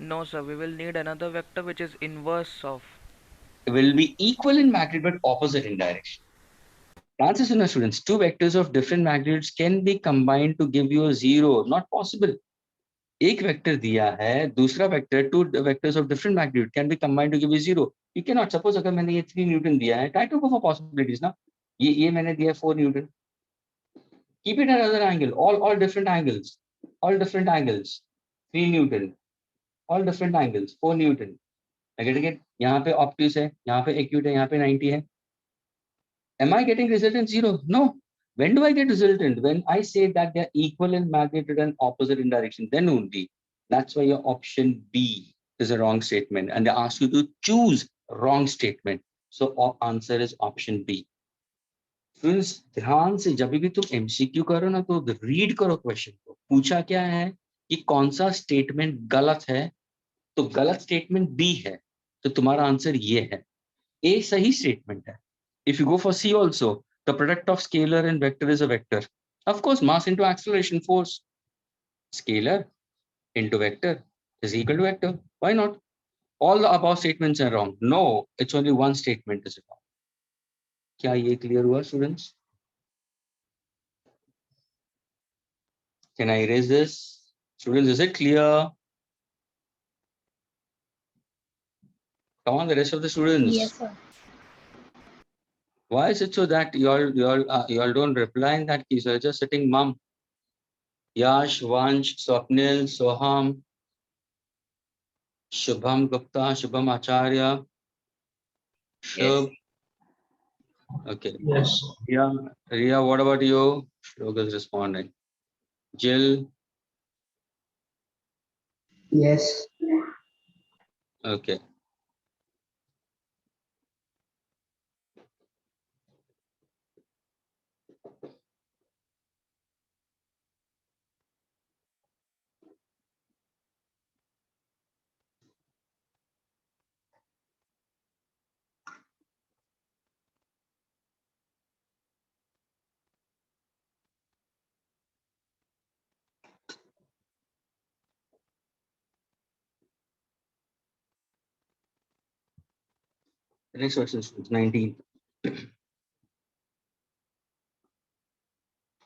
No, sir. We will need another vector which is inverse of. It will be equal in magnitude but opposite in direction. Answer to students. 2 vectors of different magnitudes can be combined to give you a 0. Not possible. एक vector दिया है, दूसरा vector, 2 vectors of different magnitude can be combined to give you 0. You cannot. Suppose अगर मैंने ये 3 Newton दिया है, try to go for possibilities ना. ये मैंने दिया 4 Newton. Keep it at another angle. All different angles. All different angles. 3 Newton. All different angles. 4 Newton. अगर यहाँ पे obtuse है, यहाँ पे acute है, यहाँ पे 90 है. Am I getting resultant 0? No. When do I get resultant? When I say that they are equal in magnitude and opposite in direction, then only. That's why your option B is a wrong statement. And they ask you to choose wrong statement. So answer is option B. Friends, ध्यान से जब भी तुम MCQ करो ना तो read करो question को. पूछा क्या है कि कौन सा स्टेटमेंट गलत है, तो गलत स्टेटमेंट B है, तो तुम्हारा आंसर ये है. A सही स्टेटमेंट है. If you go for C also, the product of scalar and vector is a vector. Of course, mass into acceleration force. Scalar into vector is equal to vector. Why not? All the above statements are wrong. No, it's only one statement is wrong. क्या ये clear हुआ students? Can I erase this? Students, is it clear? Come on, the rest of the students. Yes, sir. Why is it so that you all don't reply in that case? You're just sitting mum. Yash, Vansh, Swapnil, Soham, Shubham Gupta, Shubham Acharya, Shubh. Okay. Yes. Ria, what about you? Shlok is responding. Jill. Yes. Okay. The next question is 19.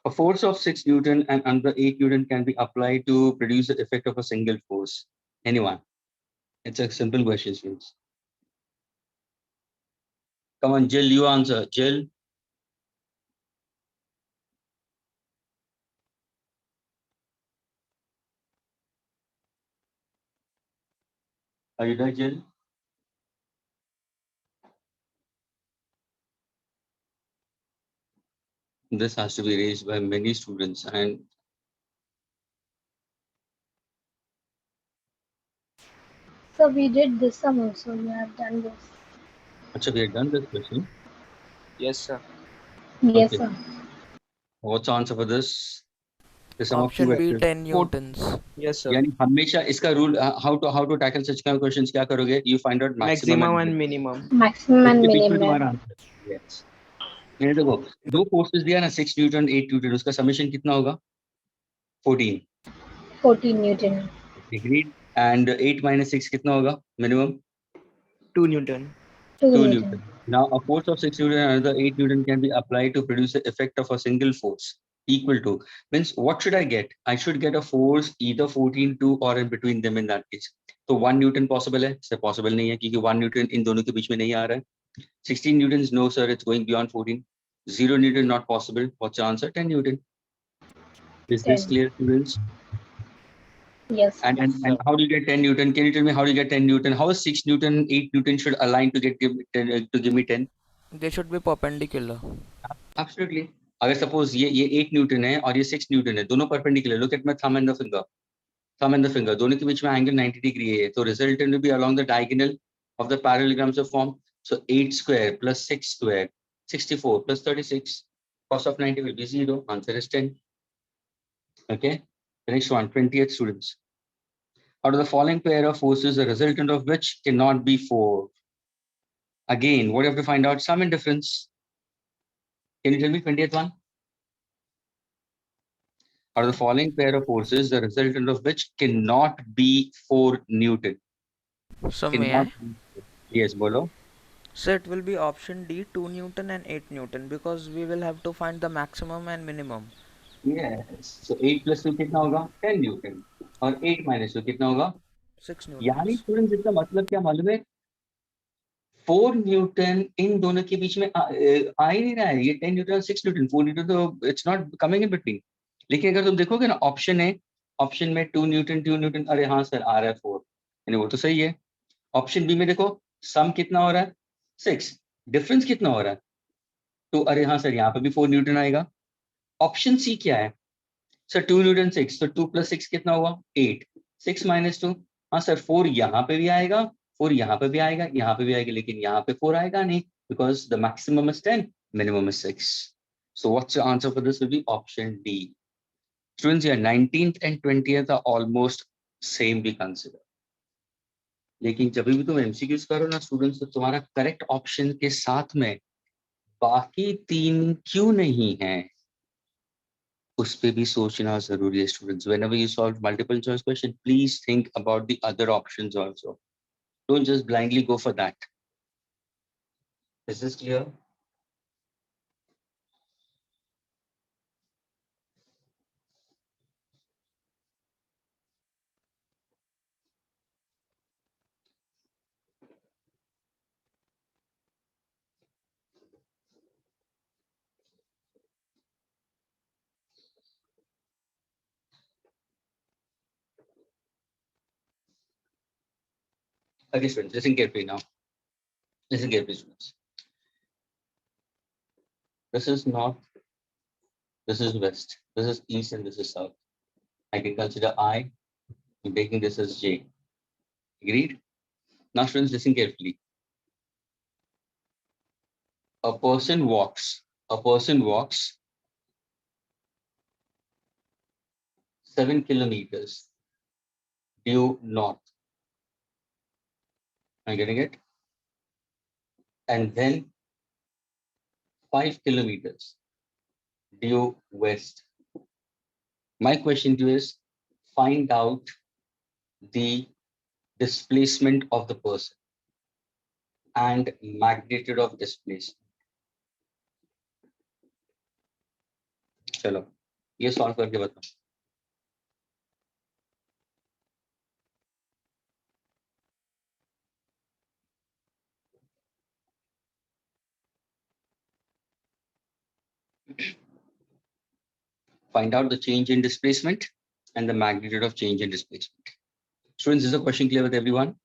A force of 6 Newton and another 8 Newton can be applied to produce the effect of a single force. Anyone? It's a simple question, students. Come on, Jill, you answer. Jill. Are you there, Jill? This has to be raised by many students, and So we did this sum also. We have done this. actually, we have done this question. Yes, sir. Yes, Okay. sir. What's the answer for this? The sum of two Option B, vectors. 10 newtons. Yes, sir. यानी हमेशा इसका rule how to tackle such kind of questions क्या करोगे? You find out maximum and minimum. Maximum and उसके बीच में minimum. तुम्हारा answer. Yes. ये देखो दो फोर्सेस दिया ना 6 न्यूटन 8 न्यूटन, उसका समेशन कितना होगा? 14. 14 Newton. Agreed. And 8 minus 6 कितना होगा minimum? 2 Newton. 2 2 Newton. Newton. Now a force of 6 Newton and another 8 Newton can be applied to produce the effect of a single force equal to, means what should I get? I should get a force either 14, 2 or in between them in that case. तो 1 Newton possible है? Sir possible नहीं है क्योंकि 1 Newton इन दोनों के बीच में नहीं आ रहा है. 16 Newtons, no sir, it's going beyond 14. 0 Newton, not possible. What's your answer? 10 Newton. Is this 10. clear, students? Yes. And how do you get 10 Newton? Can you tell me how do you get 10 Newton? How is 6 Newton, 8 Newton should align to give me 10? They should be perpendicular. Absolutely. अगर suppose ये 8 Newton है और ये 6 Newton है, दोनों perpendicular, look at my thumb and the finger, thumb and the finger, दोनों के बीच में एंगल 90 डिग्री है, तो resultant will be along the diagonal of the parallelograms of form. So 8 square plus 6 square, 64 plus 36, cos of 90 will be 0. Answer is 10. Okay. The next one, 20th students. Out of the following pair of forces, the resultant of which cannot be 4. Again, what you have to find out? Sum and difference. Can you tell me 20th one? Out of the following pair of forces, the resultant of which cannot be 4 Newton. So may I? Cannot be. Yes, bolo. So it will be option D, 2 Newton and 8 Newton, because we will have to find the maximum and minimum. Yes. So 8 plus 2 कितना होगा? 10 Newton, और 8 minus 2 कितना होगा? 6 यानी Newtons. Students इसका मतलब क्या मालूम है? 4 न्यूटन इन दोनों के बीच में आ ही नहीं रहा है। ये 10 न्यूटन और 6 न्यूटन, 4 न्यूटन तो it's not coming in between. लेकिन अगर तुम देखोगे ना, ऑप्शन है, ऑप्शन में 2 न्यूटन 2 न्यूटन, अरे हाँ सर आ रहा है 4, यानी वो तो सही है। ऑप्शन बी में देखो, सम कितना हो रहा है? 6, डिफरेंस कितना हो रहा है? तो अरे हाँ सर यहाँ पे भी 4 न्यूटन आएगा। ऑप्शन सी क्या है सर? 2 न्यूटन 6, तो 2 plus 6 कितना हुआ? 8, 6 minus 2, हाँ सर 4 यहाँ पे भी आएगा, 4 यहाँ पे भी आएगा, यहाँ पे भी आएगा, लेकिन यहाँ पे 4 आएगा नहीं, because the maximum is 10, minimum is 6. So what's your answer for this? Will be option D. Students, here 19th and 20th are almost same be considered. लेकिन जब भी तुम MCQs करो ना स्टूडेंट्स, तो तुम्हारा करेक्ट ऑप्शन के साथ में बाकी 3 क्यों नहीं है, उस पे भी सोचना जरूरी है students. Whenever you solve multiple choice question, please think about the other options also. Don't just blindly go for that. Is this clear? Okay, students, listen carefully now. Listen carefully, students. This is north, this is west, this is east, and this is south. I can consider I, I'm taking this as J. Agreed? Now, students, listen carefully. A person walks 7 kilometers due north. Am I getting it? And then 5 kilometers due west. My question to you is, find out the displacement of the person and magnitude of displacement. चलो ये solve करके बताओ। Find out the change in displacement and the magnitude of change in displacement. Students, is the question clear with everyone?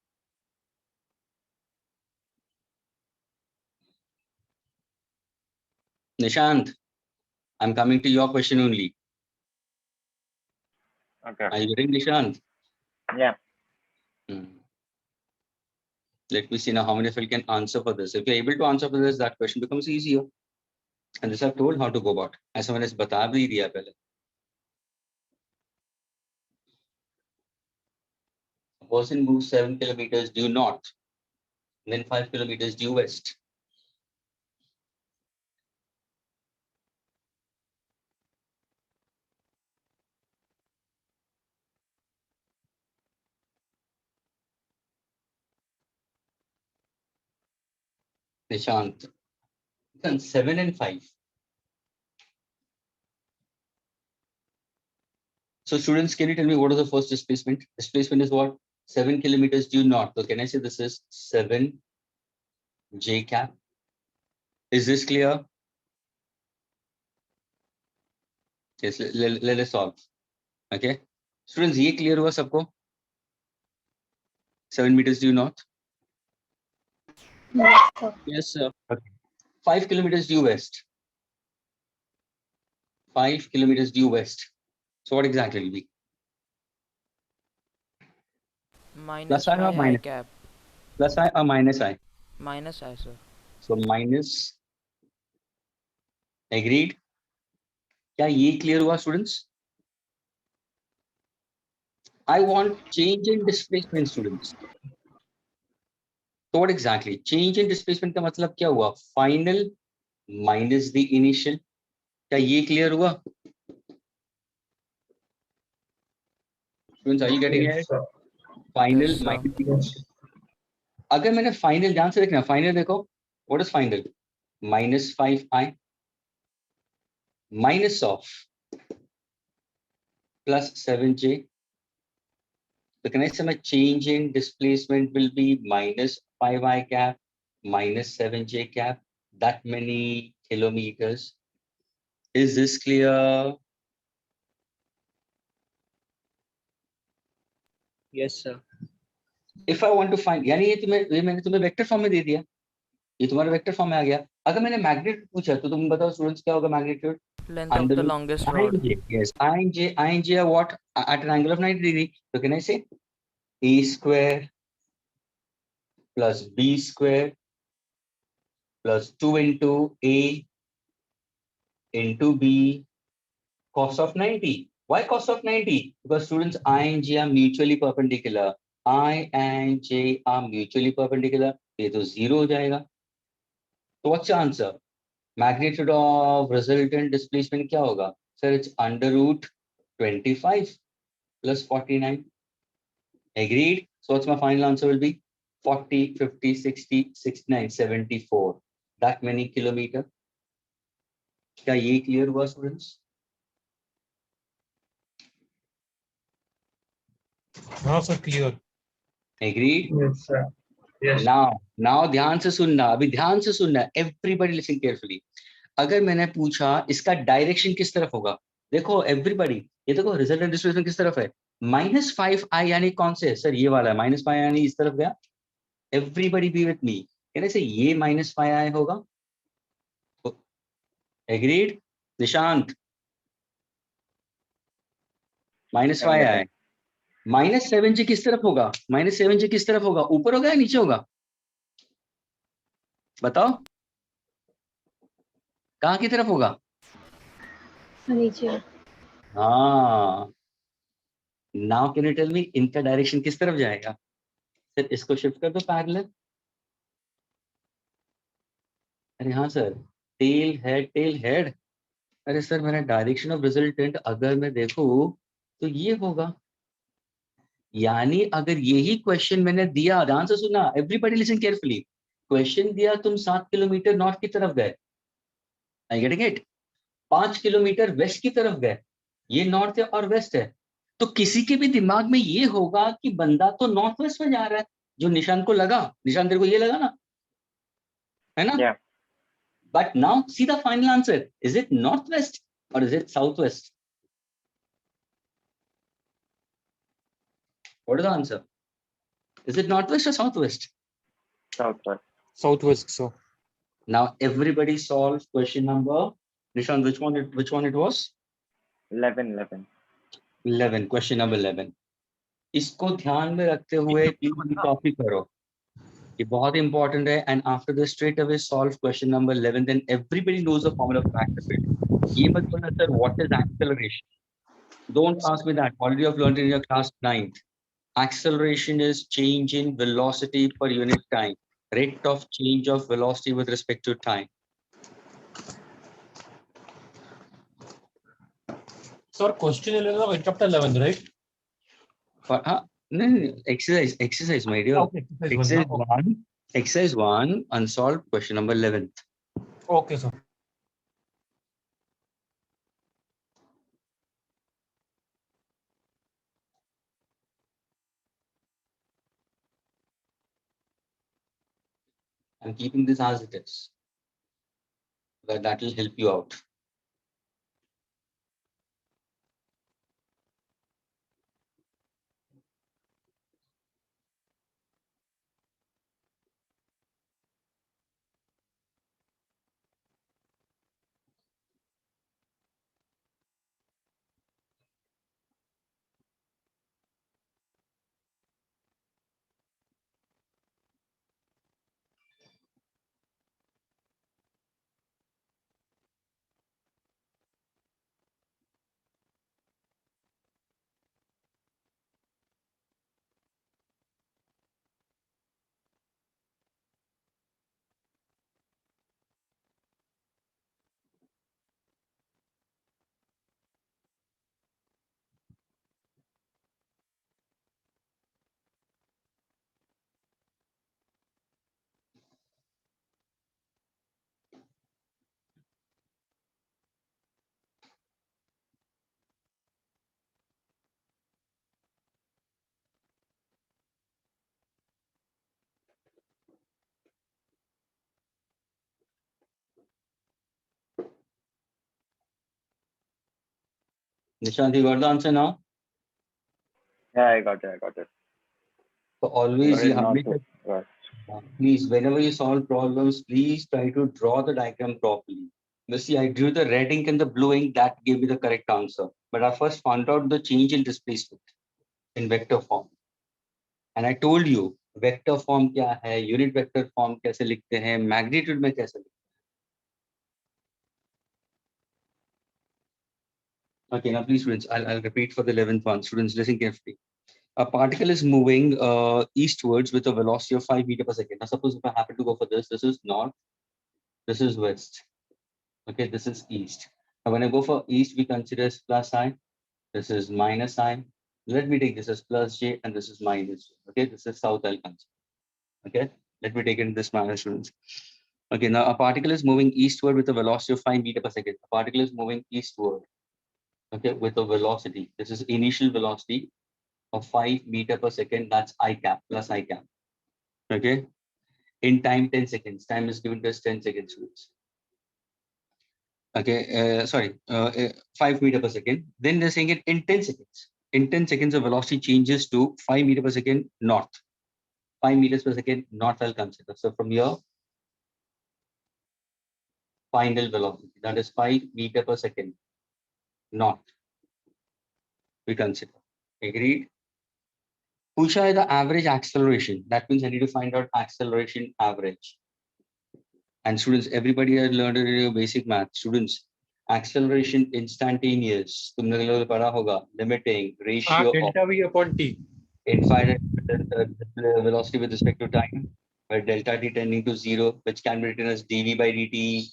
Nishant, I'm coming to your question only. Okay. Are you ready, Nishant? Yeah. Let me see now how many of you can answer for this. If you're able to answer for this, that question becomes easier. And this I've told how to go about. As someone has बता भी दिया पहले. A person moves 7 kilometers due north, and then 5 kilometers due west. Nishant, 7 and 5. So students, can you tell me what is the first displacement? Displacement is what? 7 kilometers due north. So can I say this is 7 J cap? Is this clear? Yes, let us solve. Okay. Students, ये clear हुआ सबको? 7 meters due north. Yes, sir. Yes, sir. 5 kilometers due west. 5 kilometers due west. So what exactly will be? Minus Plus I or 5 I minus? cap. Plus I or minus I? Minus I, sir. So minus. Agreed? क्या ये clear हुआ students? I want change in displacement students. So what exactly? Change in displacement का मतलब क्या हुआ? Final minus the initial. क्या ये clear हुआ? Students, are you getting it? Final Yes, sir. minus the initial. अगर मैंने final ध्यान से देखना, final देखो. What is final? Minus 5i minus of plus 7j. So can I say my change in displacement will be minus 5i cap minus 7j cap, that many kilometers. Is this clear? Yes, sir. If I want to find, यानी ये मैंने तुम्हें vector form में दे दिया, ये तुम्हारा vector form में आ गया. अगर मैंने मैग्नीट्यूड पूछा तो तुम बताओ स्टूडेंट्स क्या होगा magnitude? Length of the longest rod. Yes, INJ are what? At an angle of 90 degree. So can I say A square plus B square plus 2 into A into B cos of 90. Why cos of 90? Because students I and J are mutually perpendicular. I and J are mutually perpendicular. ये तो 0 हो जाएगा. So what's your answer? Magnitude of resultant displacement क्या होगा? Sir, it's under root 25 plus 49. Agreed? So what's my final answer will be? 40, 50, 60, 69, 74. That many kilometer. क्या ये clear हुआ students? हाँ sir clear. Agreed? Yes, sir. Yes. Now ध्यान से सुनना, अभी ध्यान से सुनना. Everybody listen carefully. अगर मैंने पूछा इसका डायरेक्शन किस तरफ होगा, देखो एवरीबॉडी, ये देखो रिजल्टेंट डिस्प्लेसमेंट किस तरफ है? -5i यानी कौन से? सर ये वाला -5 यानी इस तरफ गया. Everybody B with me. कहने से ये -5i होगा. एग्रीड? निशांत, -5i. -7j किस तरफ होगा? -7j किस तरफ होगा? ऊपर होगा या नीचे होगा? बताओ कहाँ की तरफ होगा? नीचे. हाँ. Now can you tell me इनका डायरेक्शन किस तरफ जाएगा? सर इसको शिफ्ट कर दो पैरेलल. अरे हाँ sir, tail head tail head. अरे सर मेरा डायरेक्शन ऑफ रिजल्टेंट अगर मैं देखूं तो ये होगा. यानी अगर यही क्वेश्चन मैंने दिया, ध्यान से सुना, एवरीबॉडी लिसन केयरफुली. क्वेश्चन दिया तुम 7 किलोमीटर नॉर्थ की तरफ गए, I getting it? 5 kilometre west की तरफ गए, ये नॉर्थ है और वेस्ट है. तो किसी के भी दिमाग में ये होगा कि बंदा तो नॉर्थ वेस्ट में जा रहा है, जो निशान को लगा. निशान तेरे को ये लगा ना, है ना? Yeah. But now see the final answer. Is it northwest or is it southwest? What is the answer? Is it northwest or southwest? Southwest. Southwest sir. Now everybody solve question number. Nishan, which one it was? 11. 11. Question number 11. इसको ध्यान में रखते हुए please copy करो, ये बहुत important है. And after this straight away solve question number 11. Then everybody knows the formula for acceleration. ये मत बोलना sir what is acceleration. Don't ask me that. Already I've learned in your class 9th. Acceleration is change in velocity per unit time. Rate of change of velocity with respect to time. Sir, question 11 of chapter 11, right? But no, exercise, my dear. Okay, Exercise 1, unsolved question number 11. Okay, sir. I'm keeping this as it is. But that will help you out. Nishant, you got the answer now? Yeah, I got it. So always Got you it, not make to. Right. please, whenever you solve problems, please try to draw the diagram properly. You see, I drew the red ink and the blue ink, that gave me the correct answer. But I first found out the change in displacement in vector form. And I told you, vector form क्या है, unit vector form कैसे लिखते हैं, magnitude में कैसे लिखते हैं. Okay, now please students, I'll repeat for the 11th one. Students, listen carefully. A particle is moving eastwards with a velocity of 5 meters per second. Now suppose if I happen to go for this is north, this is west. Okay, this is east. Now when I go for east, we consider as plus I, this is minus I. Let me take this as plus J and this is minus J. Okay, this is south I'll consider. Okay, let me take it in this manner, students. Okay, now a particle is moving eastward with a velocity of 5 meters per second. A particle is moving eastward, okay, with a velocity. This is initial velocity of 5 meters per second. That's I cap plus I cap. Okay, in time 10 seconds. Time is given to us 10 seconds, students. Okay, 5 meters per second. Then they're saying it in 10 seconds. In 10 seconds, the velocity changes to 5 meters per second north. 5 meters per second north I'll consider. So from here, final velocity, that is 5 meters per second north. We consider. Agreed? Pusha is the average acceleration. That means I need to find out acceleration average. And students, everybody has learned it in your basic math. Students, acceleration instantaneous. तुमने लोगों को पढ़ा होगा. Limiting ratio of Delta V upon T. infinite velocity with respect to time, where delta t tending to 0, which can be written as dv by dt.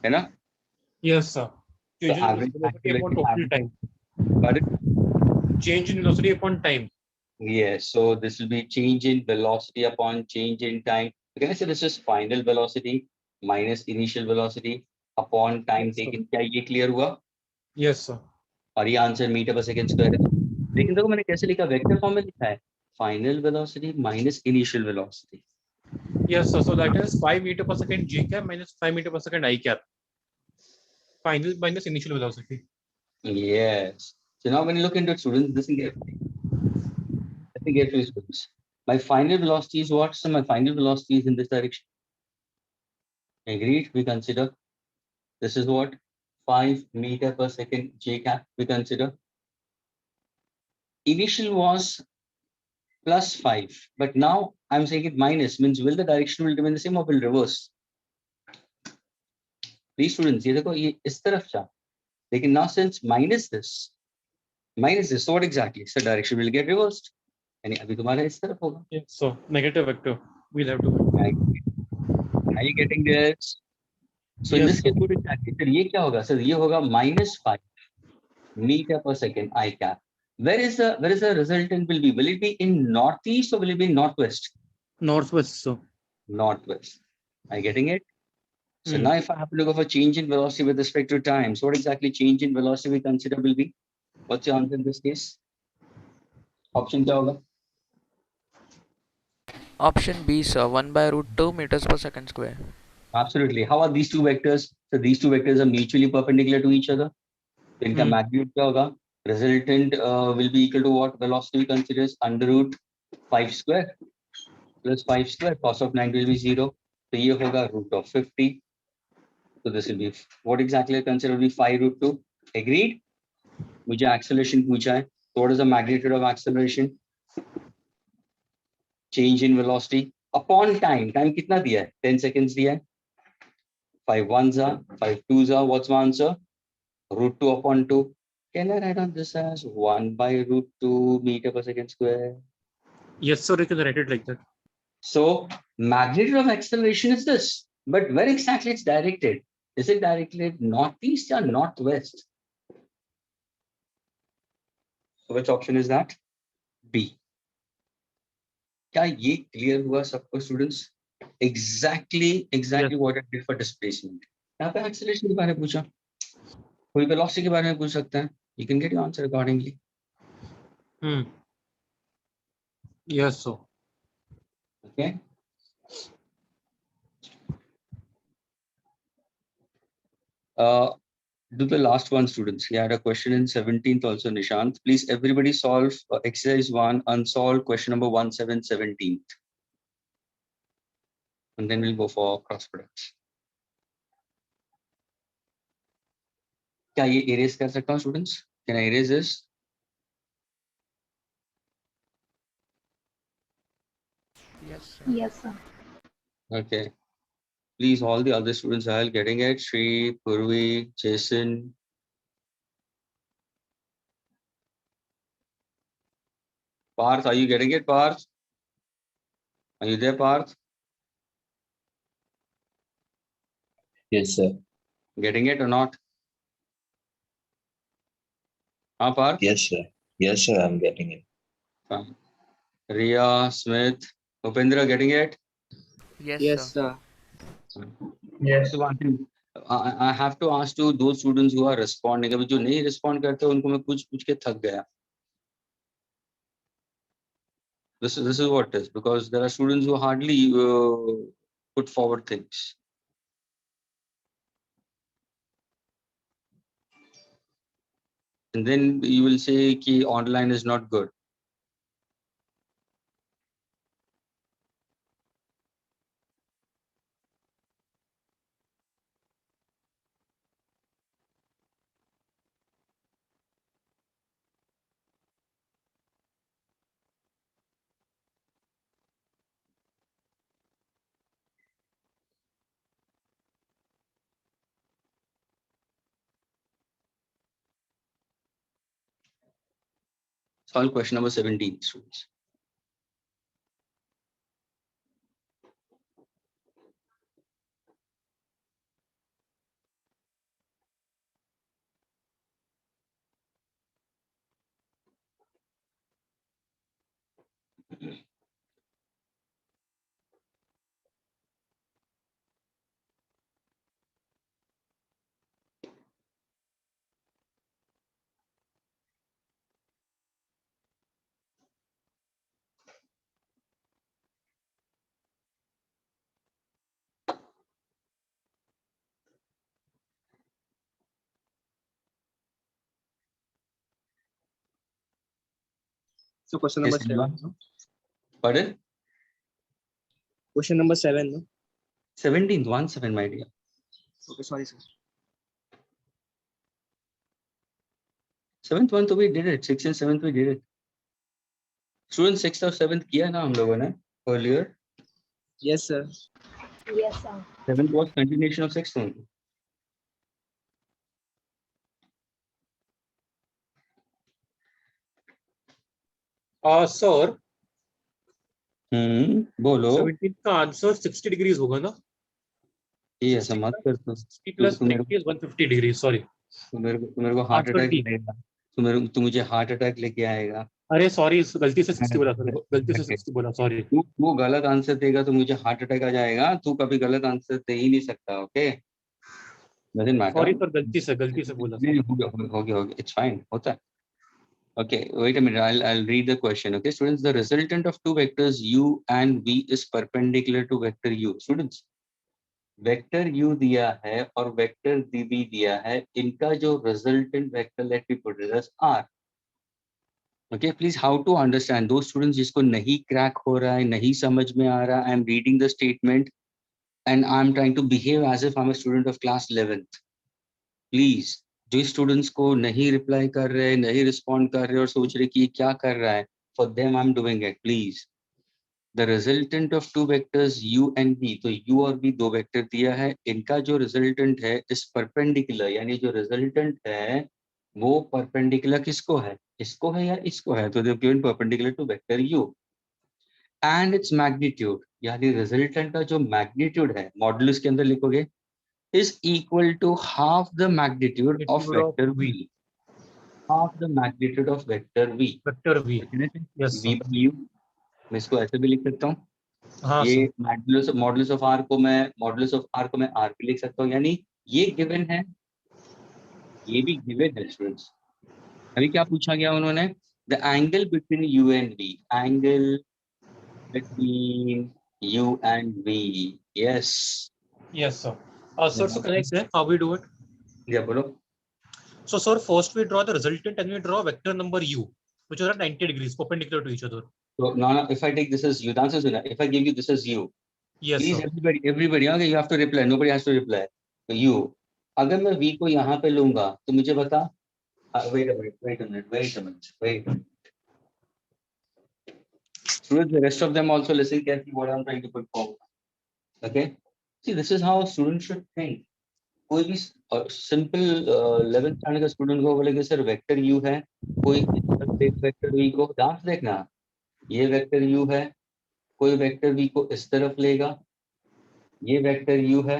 है ना? Yes, sir. So Change in average velocity upon total acceleration. time. Pardon? Change in velocity upon time. Yes, so this will be change in velocity upon change in time. Okay, so this is final velocity minus initial velocity upon time Yes, sir. taken. क्या ये clear हुआ? Yes, sir. और ये answer metre पर second square है. लेकिन देखो मैंने कैसे लिखा, वेक्टर फॉर्म में लिखा है final velocity minus initial velocity. Yes, sir. So that is 5 meter per second G cap minus 5 meter per second I cap. Final minus initial velocity. Yes. So now when you look into it, students, listen carefully. Listen carefully, students. My final velocity is what? So my final velocity is in this direction. Agreed? We consider this is what? 5 meter per second J cap. We consider initial was plus 5, but now I'm saying it minus, means will the direction will remain the same or will reverse? Please students, ये देखो ये इस तरफ जा, लेकिन now since minus this, so what exactly? So direction will get reversed. यानी अभी तुम्हारा इस तरफ होगा. Yes, so negative vector. We'll have to. Are you getting this? So in Yes, this sir. case, what exactly? Sir, ये क्या होगा? Sir, ये होगा minus 5 meter per second I cap. Where is the resultant will be? Will it be in northeast or will it be in northwest? Northwest, so. Northwest. Are you getting it? So now if I have to look for change in velocity with respect to time, so what exactly change in velocity we consider will be? What's your answer in this case? Option क्या होगा? Option B, sir. 1 by root 2 meters per second square. Absolutely. How are these two vectors? So these two vectors are mutually perpendicular to each other. So इनका magnitude क्या होगा? Resultant will be equal to what velocity we consider as under root 5 square plus 5 square. Cos of 90 will be 0. So ये होगा root of 50. So this will be what exactly I consider will be 5 root 2. Agreed? मुझे acceleration पूछा है. So what is the magnitude of acceleration? Change in velocity upon time. Time कितना दिया है? 10 seconds दिया है. 5 ones are, 5 twos are. What's my answer? Root 2 upon 2. Can I write on this as 1 by root 2 meter per second square? Yes, sir. You can write it like that. So magnitude of acceleration is this, but where exactly it's directed? Is it directed northeast or northwest? So which option is that? B. क्या ये clear हुआ सबको students? Exactly what I did for displacement. यहाँ पे acceleration के बारे में पूछा, कोई velocity के बारे में पूछ सकता है. You can get your answer accordingly. Yes, sir. Okay. Do the last one, students. He had a question in 17th also, Nishant. Please, everybody solve exercise 1, unsolved question number 1717th. And then we'll go for cross products. क्या ये erase कर सकता हूँ, students? Can I erase this? Yes, sir. Yes, sir. Okay. Please, all the other students are getting it. Shri, Purvi, Jason. Parth, are you getting it, Parth? Are you there, Parth? Yes, sir. Getting it or not? Huh, Parth? Yes, sir. Yes, sir. I'm getting it. Fine. Ria, Smith, Upendra, getting it? Yes, Yes, sir. sir. Yes. So one thing, I have to ask to those students who are responding. अभी जो नहीं respond करते उनको मैं पूछ के थक गया. This is what it is, because there are students who hardly put forward things. And then you will say कि online is not good. Solve question number 17, students. So question number 7. No? Pardon? Question number 7. No? 17th, 1-7, my dear. Okay, sorry, sir. 7th one तो we did it. 6th and 7th we did it. Students 6th और 7th किया ना हम लोगों ने earlier. Yes, sir. Yes, sir. 7th was continuation of 6th only. Sir, बोलो. 17 का answer 60 degrees होगा ना? ये ऐसा मत कर तू. 60 plus तू मेरे 90 is 150 degrees. Sorry. मेरे को हार्ट Answer अटैक D. लेगा. तू मुझे हार्ट अटैक लेके आएगा. अरे सॉरी, गलती से 60 बोला, गलती से 60 बोला, सॉरी. तू गलत आंसर देगा तो मुझे हार्ट अटैक आ जाएगा. तू कभी गलत आंसर दे ही नहीं सकता. Okay, doesn't matter. Sorry sir, गलती से बोला. नहीं, हो गया. It's fine. होता है. Okay, wait a minute. I'll read the question. Okay, students, the resultant of two vectors u and v is perpendicular to vector u. Students, vector u दिया है और वेक्टर dv दिया है. इनका जो resultant vector, let me put it as r. Okay, please, how to understand those students जिसको नहीं crack हो रहा है, नहीं समझ में आ रहा. I am reading the statement and I am trying to behave as if I'm a student of class 11th. Please, जो स्टूडेंट्स को नहीं रिप्लाई कर रहे, नहीं रिस्पॉन्ड कर रहे और सोच रहे कि ये क्या कर रहा है, for them I'm doing it. Please, the resultant of two vectors u and v, तो u और v दो वेक्टर दिया है. इनका जो रिजल्टेंट है इस परपेंडिकुलर, यानी जो रिजल्टेंट है वो परपेंडिकुलर किसको है, इसको है या इसको है. तो they have given perpendicular to vector u and its magnitude, यानी रिजल्टेंट का जो मैग्नीट्यूड है मॉडुलस के अंदर लिखोगे is equal to half the magnitude of vector v. Half the magnitude of vector v. Vector v. Yes, v sir. by u. मैं इसको ऐसे भी लिख सकता हूँ. हाँ ये सर. मॉडुलस ऑफ r को मैं r भी लिख सकता हूँ. यानी ये गिवन है, ये भी गिवन है. स्टूडेंट्स, अभी क्या पूछा गया उन्होंने? The angle between u and v. Angle between u and v. Yes. Yes, sir. Sir, so can I say how we do it? या बोलो. So sir, first we draw the resultant and we draw vector number u, which is at 90 degrees perpendicular to each other. So now, if I take this as u, the answer is no. If I give you this as u, Yes, please sir. everybody, okay, you have to reply. Nobody has to reply. So u, अगर मैं v को यहाँ पे लूंगा, तो मुझे बता. Wait a minute. Students, the rest of them also listen carefully what I'm trying to put forward. Okay. See, this is how students should think. कोई भी सिंपल 11th स्टैंडर्ड का स्टूडेंट को बोलेगा सर वेक्टर यू है, कोई vector V को dance देखना, ये वेक्टर यू है, कोई वेक्टर वी को इस तरफ लेगा, ये वेक्टर यू है,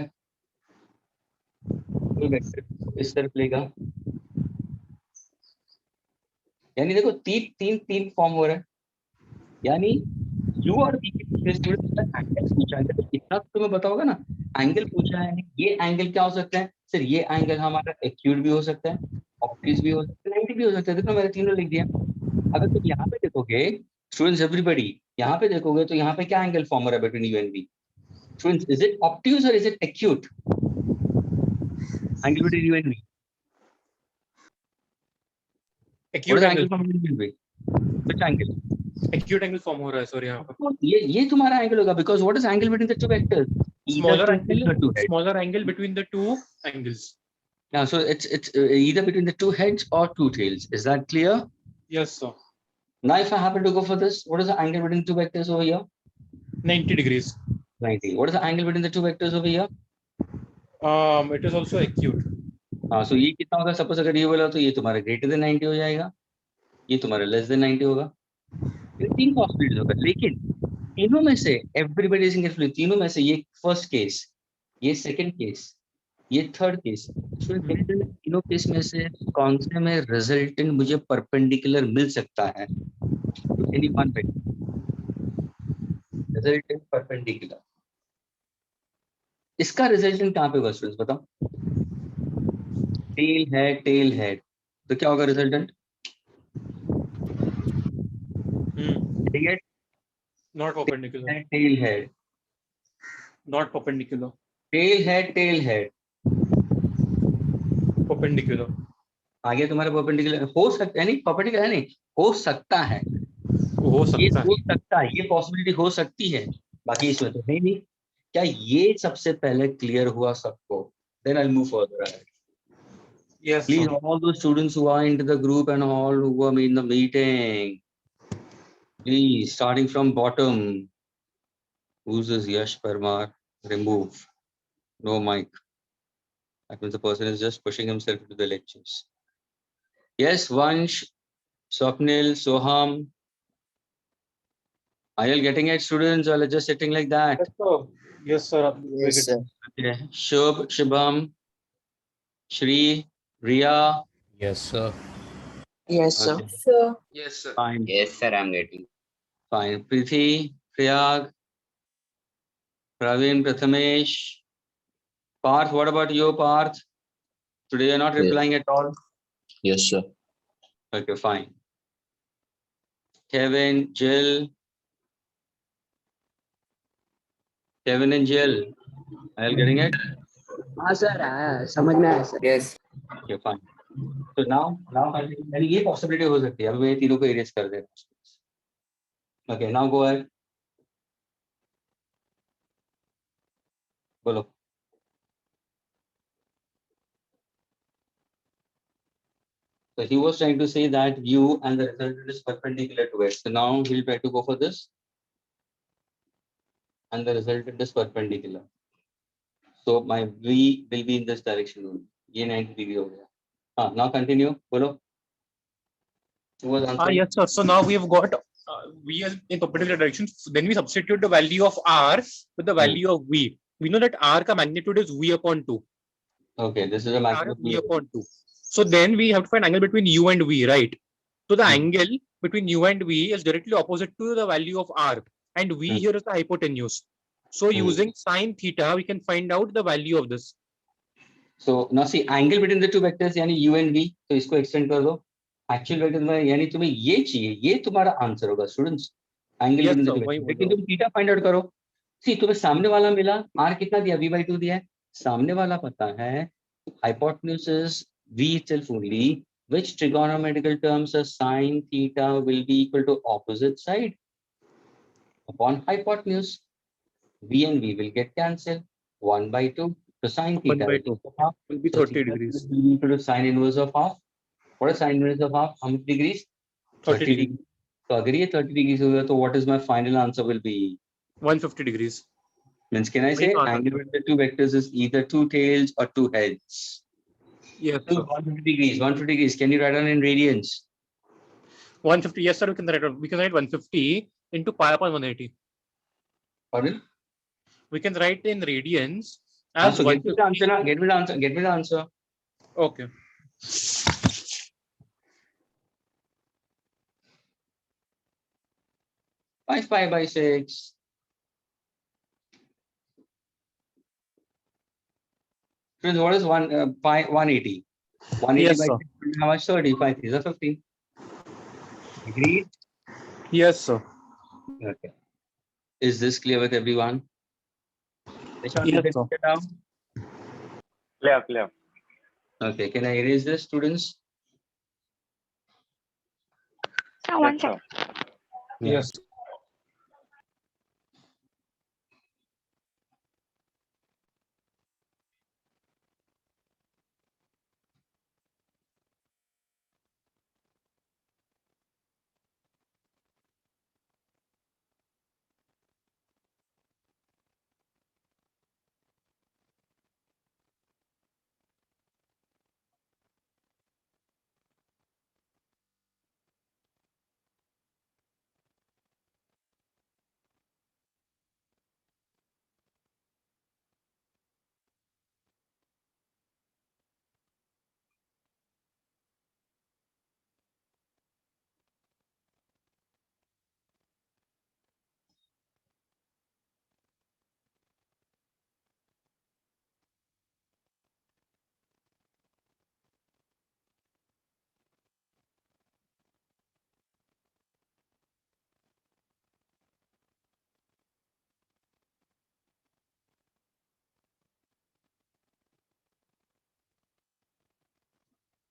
कोई वेक्टर को इस तरफ लेगा, यानी देखो तीन फॉर्म हो रहा है, यानी यू और वी के स्टूडेंट एंगल पूछा है, तो इतना तो तुम्हें बताओगा ना, एंगल पूछा है, ये एंगल क्या हो सकता है सर, ये एंगल हमारा एक्यूट भी हो सकता है, ऑब्ट्यूज भी हो सकता है, 90 भी हो सकता है, देखो मैंने तीनों लिख दिया. अगर तुम यहाँ पे देखोगे स्टूडेंट्स एवरीबडी, यहाँ पे देखोगे तो यहाँ पे क्या एंगल फॉर्म हो रहा है between U and V students, is it obtuse और is it acute angle between U and V, Acute angle. which angle? Acute angle form हो रहा है सर यहाँ पर. ये तुम्हारा एंगल होगा, because what is angle between the two vectors, Smaller angle between the two angles. Yeah, so it's either between the two heads or two tails. Is that clear? Yes, sir. Now, if I happen to go for this, what is the angle between two vectors over here? 90 degrees. 90. What is the angle between the two vectors over here? It is also acute. So ये कितना होगा? Suppose अगर ये बोला तो ये तुम्हारा greater than 90 हो जाएगा, ये तुम्हारा less than 90 होगा. ये तीन possibilities होगा, लेकिन तीनों में से everybody is carefully, तीनों में से ये first case, ये second case, ये थर्ड केस, तीनों केस में से कौन से में रिजल्टेंट मुझे परपेंडिकुलर मिल सकता है? रिजल्टेंट परपेंडिकुलर, इसका रिजल्टेंट कहाँ पे होगा स्टूडेंट्स बताओ? टेल हेड, तो क्या होगा resultant? Not perpendicular. Tail head, Not perpendicular. Tail head Perpendicular. आगे तुम्हारा परपेंडिकुलर हो सकता है, नहीं परपेंडिकुलर है, नहीं हो सकता है, हो सकता है, ये पॉसिबिलिटी हो सकती है, बाकी इसमें तो है नहीं. क्या ये सबसे पहले क्लियर हुआ सबको? Then I'll move further ahead. Yes, Please, sir. all those students who are into the group and all who are in the meeting, please, starting from bottom. Who's this Yash Parmar? Remove. No mic. That means the person is just pushing himself into the lectures. Yes, Vansh, Swapnil, Soham. Are you all getting it, students, or just sitting like that? Yes, sir. Yes, sir. Okay. Shubh, Shubham, Shri, Riya. Yes, sir. Yes, sir. Okay. So, Yes, sir. Fine. Yes, sir, I'm getting. Fine. Preeti, Priyag, Praveen, Prathamesh, Parth. What about you, Parth? Today you're not Yes. replying at all. Yes, sir. Okay, fine. Kevin, Jill. Kevin and Jill. Are you getting it? हाँ sir, समझ में आया sir. Yes. Okay, fine. So now ये possibility हो सकती है. अब मैं तीनों को erase कर दे रहा हूँ. Okay, now go ahead. बोलो. So he was trying to say that u and the resultant is perpendicular to it. So now he'll try to go for this. And the resultant is perpendicular. So my v will be in this direction only. ये 90 degree हो गया. Now continue. बोलो. Who was answering? Yes, sir. So now we have got v is in perpendicular direction. Then we substitute the value of r with the value of v. We know that r ka magnitude is v upon 2. Okay, this is a R magnitude is v upon 2. So then we have to find angle between u and v, right? So the angle between u and v is directly opposite to the value of r, and v here is the hypotenuse. So using sine theta, we can find out the value of this. So now see angle between the two vectors यानी u and v, तो इसको extend कर दो. Actual vector में यानी तुम्हें ये चाहिए, ये तुम्हारा आंसर होगा students. Angle Yes, between the sir, two वही vectors. बोल लेकिन रहा तुम theta find out करो. See तुम्हें सामने वाला मिला, r कितना दिया? v/2 दिया है. सामने वाला पता है, hypotenuse is V itself only, which trigonometrical terms are sine theta will be equal to opposite side upon hypotenuse. V and V will get cancelled. 1 by 2. So sine 1 theta by will 2 equal to half. will be So 30 theta degrees. will be equal to sine inverse of half. What is sine inverse of half? How many degrees? 30 degrees. degrees. So अगर ये 30 degrees होगा तो what is my final answer will be? 150 degrees. Means can I वही say कहा था angle आपने? between the two vectors is either two tails or two heads? Yes, So sir. 150 degrees. 150 degrees. Can you write down in radians? 150. Yes, sir. We can write 150 into pi upon 180. Pardon? We can write in radians Ah, as so get me the 150. answer now. Get me the answer. Get me the answer. Okay. 5 pi by 6. Friends, what is pi 180? 180 Yes, by sir. 6, how much? 30. 5 3 is 15. Agreed? Yes, sir. Okay. Is this clear with everyone? Nishan, Yes, is it sir. clear now? Clear, clear. Okay. Can I erase this, students? So one Yes, sir. second. Yes.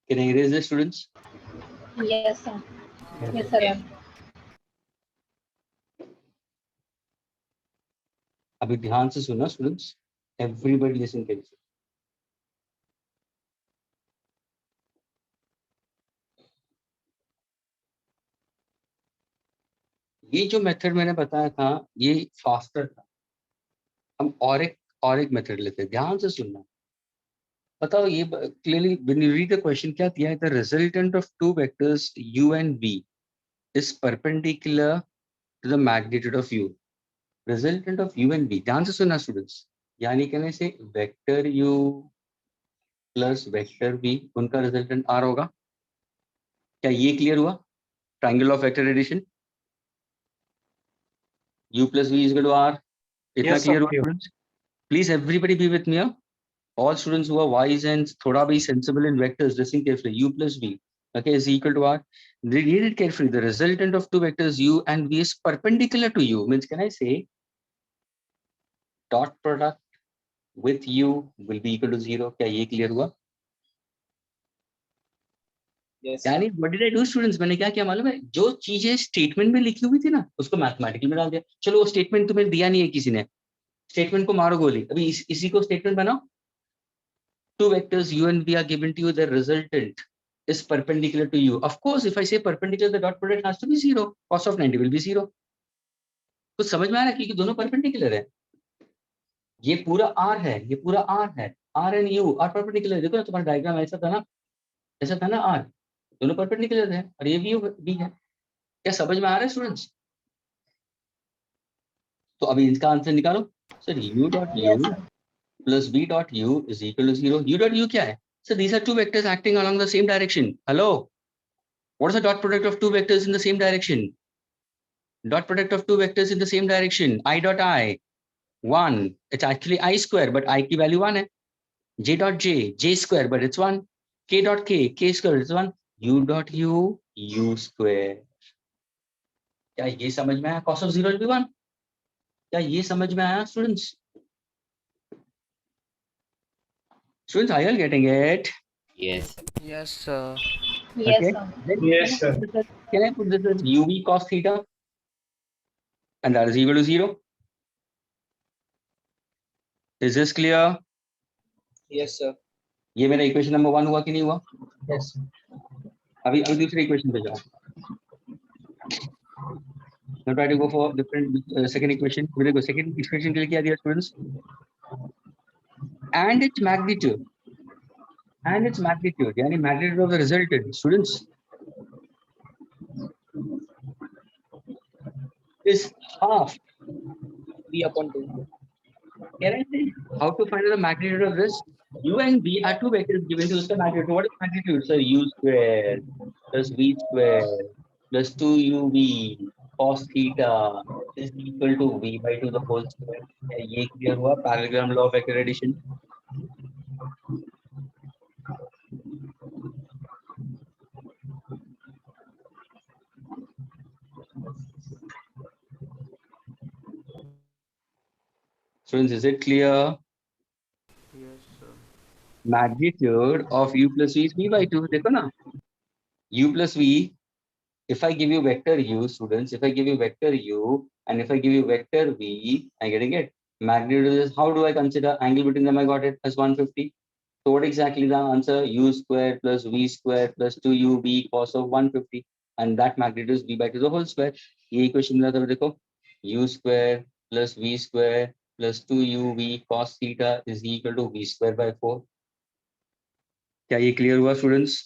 Can I erase this, students? Yes, sir. Yes, sir. अभी ध्यान से सुनना, students. Everybody listen carefully. ये जो method मैंने बताया था ये फास्टर था. हम और एक मेथड लेते हैं. ध्यान से सुनना. बताओ ये clearly when you read the question क्या दिया है? The resultant of two vectors u and v is perpendicular to the magnitude of u. Resultant of u and v. ध्यान से सुनना students. यानी कहने से vector u plus vector v उनका रिजल्टेंट r होगा. क्या ये क्लियर हुआ? Triangle of vector addition u plus v is equal to r. इतना Yes, sir. क्लियर हुआ students? Please everybody B with me. All students who are wise and thoda bhi sensible in vectors, listen carefully. U plus v, okay, is equal to r. Read it carefully. The resultant of two vectors u and v is perpendicular to u. Means can I say dot product with u will be equal to 0? क्या ये clear हुआ? Yes. यानी what did I do, students? मैंने क्या किया मालूम है? जो चीजें स्टेटमेंट में लिखी हुई थी ना उसको मैथमेटिकल में डाल दिया. चलो वो स्टेटमेंट तुम्हें दिया नहीं है किसी ने. स्टेटमेंट को मारो गोली. अभी इसी को स्टेटमेंट बनाओ. Two vectors u and v are given to you. The resultant is perpendicular to u. Of course, if I say perpendicular, the dot product has to be 0. Cos of 90 will be 0. कुछ समझ में आ रहा है क्योंकि दोनों perpendicular है. ये पूरा r है, ये पूरा r है. r and u are perpendicular. देखो ना तुम्हारा डायग्राम ऐसा था ना r. दोनों परपेंडिकुलर है और ये भी है. क्या समझ में आ रहा है स्टूडेंट्स? तो अभी इसका आंसर निकालो. Sir u dot u Yes, sir. plus v dot u is equal to 0. U dot u क्या है? So these are two vectors acting along the same direction. Hello? What is the dot product of two vectors in the same direction? Dot product of two vectors in the same direction. I dot I, 1. It's actually I square, but I की value 1 है. J dot j, j square, but it's 1. K dot k square, it's 1. U dot u, u square. क्या ये समझ में आया? Cos of 0 will be 1. क्या ये समझ में आया students? Students, are you all getting it? Yes. Yes, sir. Yes, Okay. sir. Then Yes, sir. can I put this as UV cos theta? And that is equal to 0. Is this clear? Yes, sir. ये मेरा equation number 1 हुआ कि नहीं हुआ? Yes. अभी अभी दूसरे equation पे जाओ. Now try to go for different second equation. मेरे को second equation के लिए क्या दिया students? And its magnitude. And its magnitude. यानी magnitude of the resultant students is half. B upon 2. Can I say how to find out the magnitude of this? U and B are two vectors given to us the magnitude. What is magnitude? So U square plus V square plus 2UV cos theta is equal to V by 2 the whole square. क्या ये clear हुआ? Parallelogram law of vector addition. Students, is it clear? Yes, sir. Magnitude of U plus V is V by 2. देखो ना. U plus V. If I give you vector U, students, if I give you vector U and if I give you vector V, I'm getting it. Magnitude is, how do I consider angle between them? I got it as 150. So what exactly the answer? U square plus V square plus 2UV cos of 150. And that magnitude is V by 2 the whole square. ये equation मिला था देखो. U square plus V square plus 2UV cos theta is equal to V square by 4. क्या ये clear हुआ students?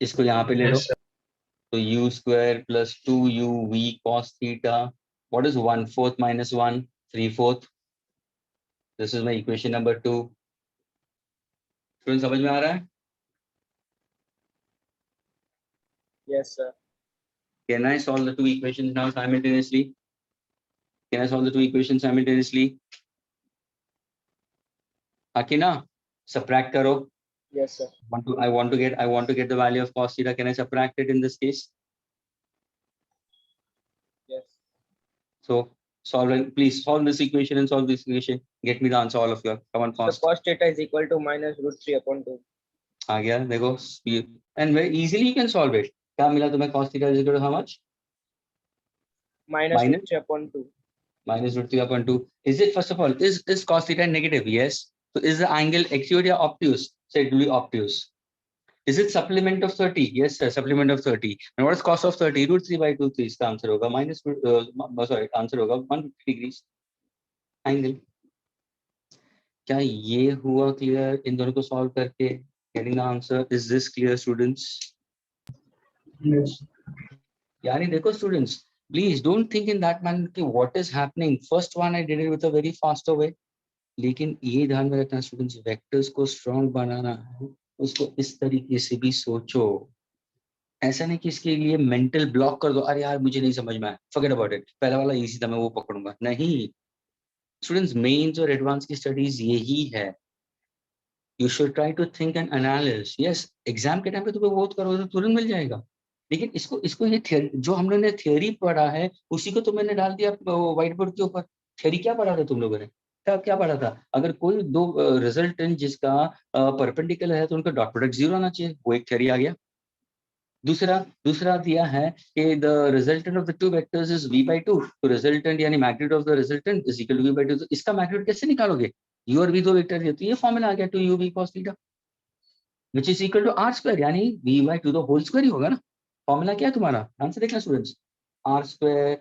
इसको यहाँ पे ले लो. So U square plus 2UV cos theta. What is 1/4 minus 1? 3/4. This is my equation number 2. Students, समझ में आ रहा है? Yes, sir. Can I solve the two equations now simultaneously? Can I solve the two equations simultaneously? Akina, subtract karo. Yes, sir. I want to get the value of cos theta. Can I subtract it in this case? Yes. So please solve this equation and solve this equation. Get me the answer, all of you. Come on, So fast. cos theta is equal to minus root 3 upon 2. आ गया देखो. And very easily you can solve it. क्या मिला तुम्हें? Cos theta is equal to how much? Minus root 3 upon 2. Minus root 3 upon 2. Is it, first of all, is cos theta negative? Yes. So is the angle acute or obtuse? So it will be obtuse. Is it supplement of 30? Yes, sir, supplement of 30. And what is cos of 30? Root 3 by 2, 3 इसका answer होगा answer होगा 150 degrees angle. क्या ये हुआ clear in दोनों को solve करके? Getting the answer. Is this clear, students? Yes. यानी देखो students, please don't think in that manner कि what is happening. First one I did it with a very faster way. लेकिन ये ध्यान में रखना students, vectors को strong बनाना है, उसको इस तरीके से भी सोचो. ऐसा नहीं कि इसके लिए मेंटल ब्लॉक कर दो. अरे यार मुझे नहीं समझ में आया, फॉरगेट अबाउट इट, पहला वाला इजी था मैं वो पकड़ूंगा. नहीं स्टूडेंट्स, मेंस और एडवांस की स्टडीज यही है. You should try to think and analysis. Yes, exam के टाइम पे तुम्हें वो करो तो तुरंत मिल जाएगा. लेकिन इसको इसको ये जो हम लोगों ने थियोरी पढ़ा है उसी को तो मैंने डाल दिया व्हाइट बोर्ड के ऊपर. थियोरी क्या पढ़ा था तुम लोगों ने? क्या पढ़ा था? अगर कोई दो रिजल्टेंट जिसका परपेंडिकुलर है तो उनका डॉट प्रोडक्ट 0 आना चाहिए. वो एक थियोरी आ गया. दूसरा दिया है कि the resultant of the two vectors is v by 2. तो रिजल्टेंट यानी magnitude of the resultant is equal to v by 2. तो इसका मैग्नीट्यूड कैसे निकालोगे? u और v दो वेक्टर है तो ये फॉर्मूला आ गया 2uv cos theta which is equal to r square यानी v by 2 the whole square ही होगा ना. फॉर्मूला क्या है तुम्हारा? आंसर देखना students. r square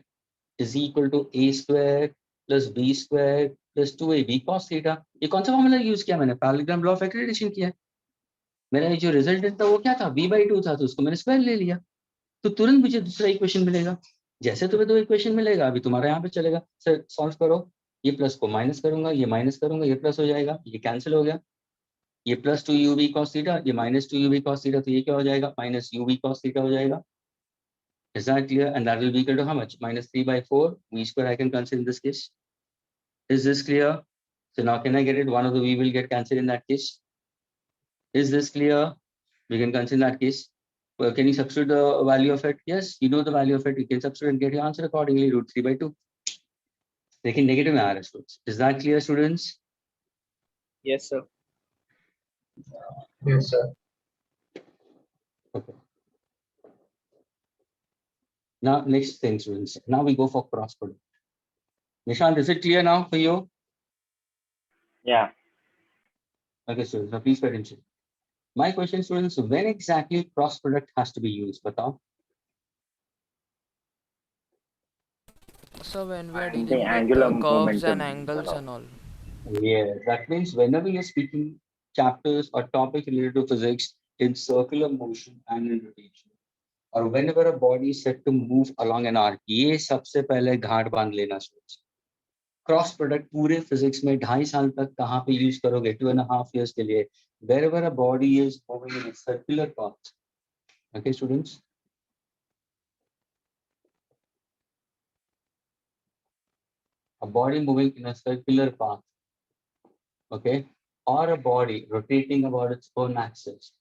is equal to a square plus b square plus 2ab cos theta. ये कौन सा फॉर्मूला यूज किया मैंने? पैरेललोग्राम लॉ ऑफ एक्सीलरेशन किया है. मेरा ये जो रिजल्टेंट था वो क्या था? v by 2 था तो उसको मैंने स्क्वायर ले लिया. तो तुरंत मुझे दूसरा इक्वेशन मिलेगा. जैसे तुम्हें दो इक्वेशन मिलेगा अभी तुम्हारा यहाँ पे चलेगा. सर सॉल्व करो. ये प्लस को माइनस करूंगा, ये माइनस करूंगा, ये प्लस हो जाएगा, ये कैंसिल हो गया. ये प्लस 2uv cos थीटा, ये माइनस 2uv cos थीटा, तो ये क्या हो जाएगा? माइनस uv cos थीटा हो जाएगा. Is that clear? And that will be equal to how much? Minus 3 by 4 v square I can consider in this case. Is this clear? So now can I get it? One of the v will get cancelled in that case. Is this clear? We can consider in that case. Well, can you substitute the value of it? Yes, you know the value of it. You can substitute and get your answer accordingly. Root 3 by 2. लेकिन negative में आ रहा है students. Is that clear, students? Yes, sir. Yes, sir. Okay. Now, next thing, students. Now we go for cross product. Nishant, is it clear now for you? Yeah. Okay, students. Now please pay attention. My question, students, when exactly cross product has to be used? Batao. So when we are And the dealing with angular curves and momentum. angles and all. Yeah, that means whenever you're speaking chapters or topic related to physics in circular motion and in rotation, or whenever a body is set to move along an arc, ये सबसे पहले घाट बांध लेना students. Cross product पूरे physics में 2.5 साल तक कहाँ पे यूज करोगे 2.5 years के लिए wherever a body is moving in a circular path. Okay, students. A body moving in a circular path, okay, or a body rotating about its own axis,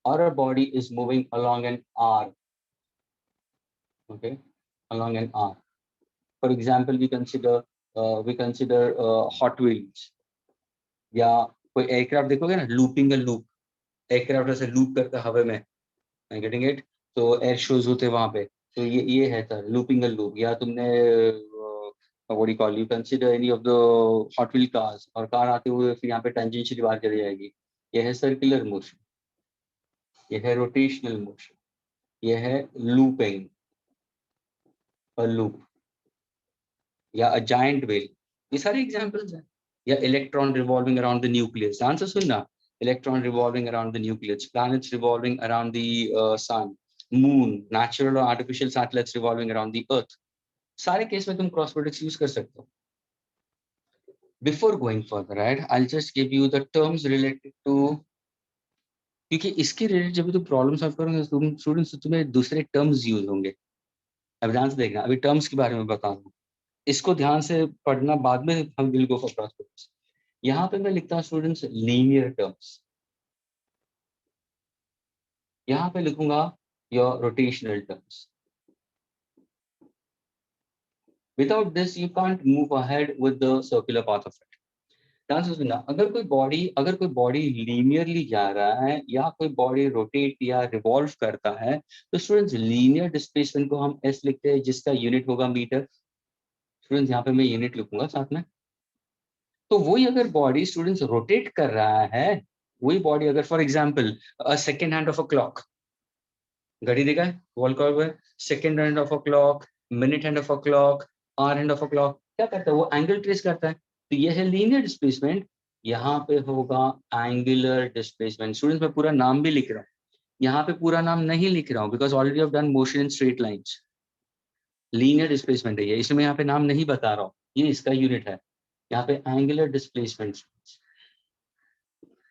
or a body is moving along an arc, okay, along an arc. For example, we consider Hot Wheels. या कोई aircraft देखोगे ना looping a loop aircraft ऐसे loop करता हवा में I getting it तो air shows होते वहां पे तो ये है सर लूपिंग अ लूप या तुमने what you call you consider any of the hot wheel cars और कार आते हुए फिर यहाँ पे टेंजेंशियली बाहर चली जाएगी ये है सर्कुलर मोशन ये है रोटेशनल मोशन ये है लूपिंग अ लूप या अ जायंट व्हील ये सारे एग्जांपल्स हैं या electron revolving around the nucleus ध्यान से सुनना electron revolving around the nucleus, planets revolving around the sun, moon, natural or artificial satellites revolving around the earth. सारे case में तुम क्रॉस प्रोडक्ट्स यूज कर सकते हो. Before going further, right, I'll just give you the terms related to क्योंकि इसके related जब तुम प्रॉब्लम सॉल्व करोगे तुम स्टूडेंट्स तुम्हें दूसरे टर्म्स यूज होंगे. अब ध्यान से देखना अभी टर्म्स के बारे में बता रहा हूँ इसको ध्यान से पढ़ना बाद में हम will go for cross products. यहाँ पे मैं लिखता हूँ स्टूडेंट्स लीनियर टर्म्स यहाँ पे लिखूंगा your rotational terms. Without this, you can't move ahead with the circular path of it. ध्यान से सुनना अगर कोई बॉडी लीनियरली जा रहा है या कोई बॉडी रोटेट या रिवॉल्व करता है तो स्टूडेंट्स लीनियर डिस्प्लेसमेंट को हम एस लिखते हैं जिसका यूनिट होगा मीटर. स्टूडेंट्स यहाँ पे मैं यूनिट लिखूंगा साथ में. तो वही अगर बॉडी स्टूडेंट्स रोटेट कर रहा है वही बॉडी अगर for example second hand of a clock घड़ी देखा है वॉल क्लॉक है second hand of a clock minute hand of a clock hour hand of a clock क्या करता है वो एंगल ट्रेस करता है. तो ये है लीनियर डिस्प्लेसमेंट. यहाँ पे होगा एंगुलर डिस्प्लेसमेंट. स्टूडेंट्स मैं पूरा नाम भी लिख रहा हूँ यहाँ पे पूरा नाम नहीं लिख रहा हूँ because already have done motion in straight lines. Linear displacement है ये इसलिए मैं यहाँ पे नाम नहीं बता रहा हूँ ये इसका यूनिट है. यहाँ पे एंगुलर डिस्प्लेसमेंट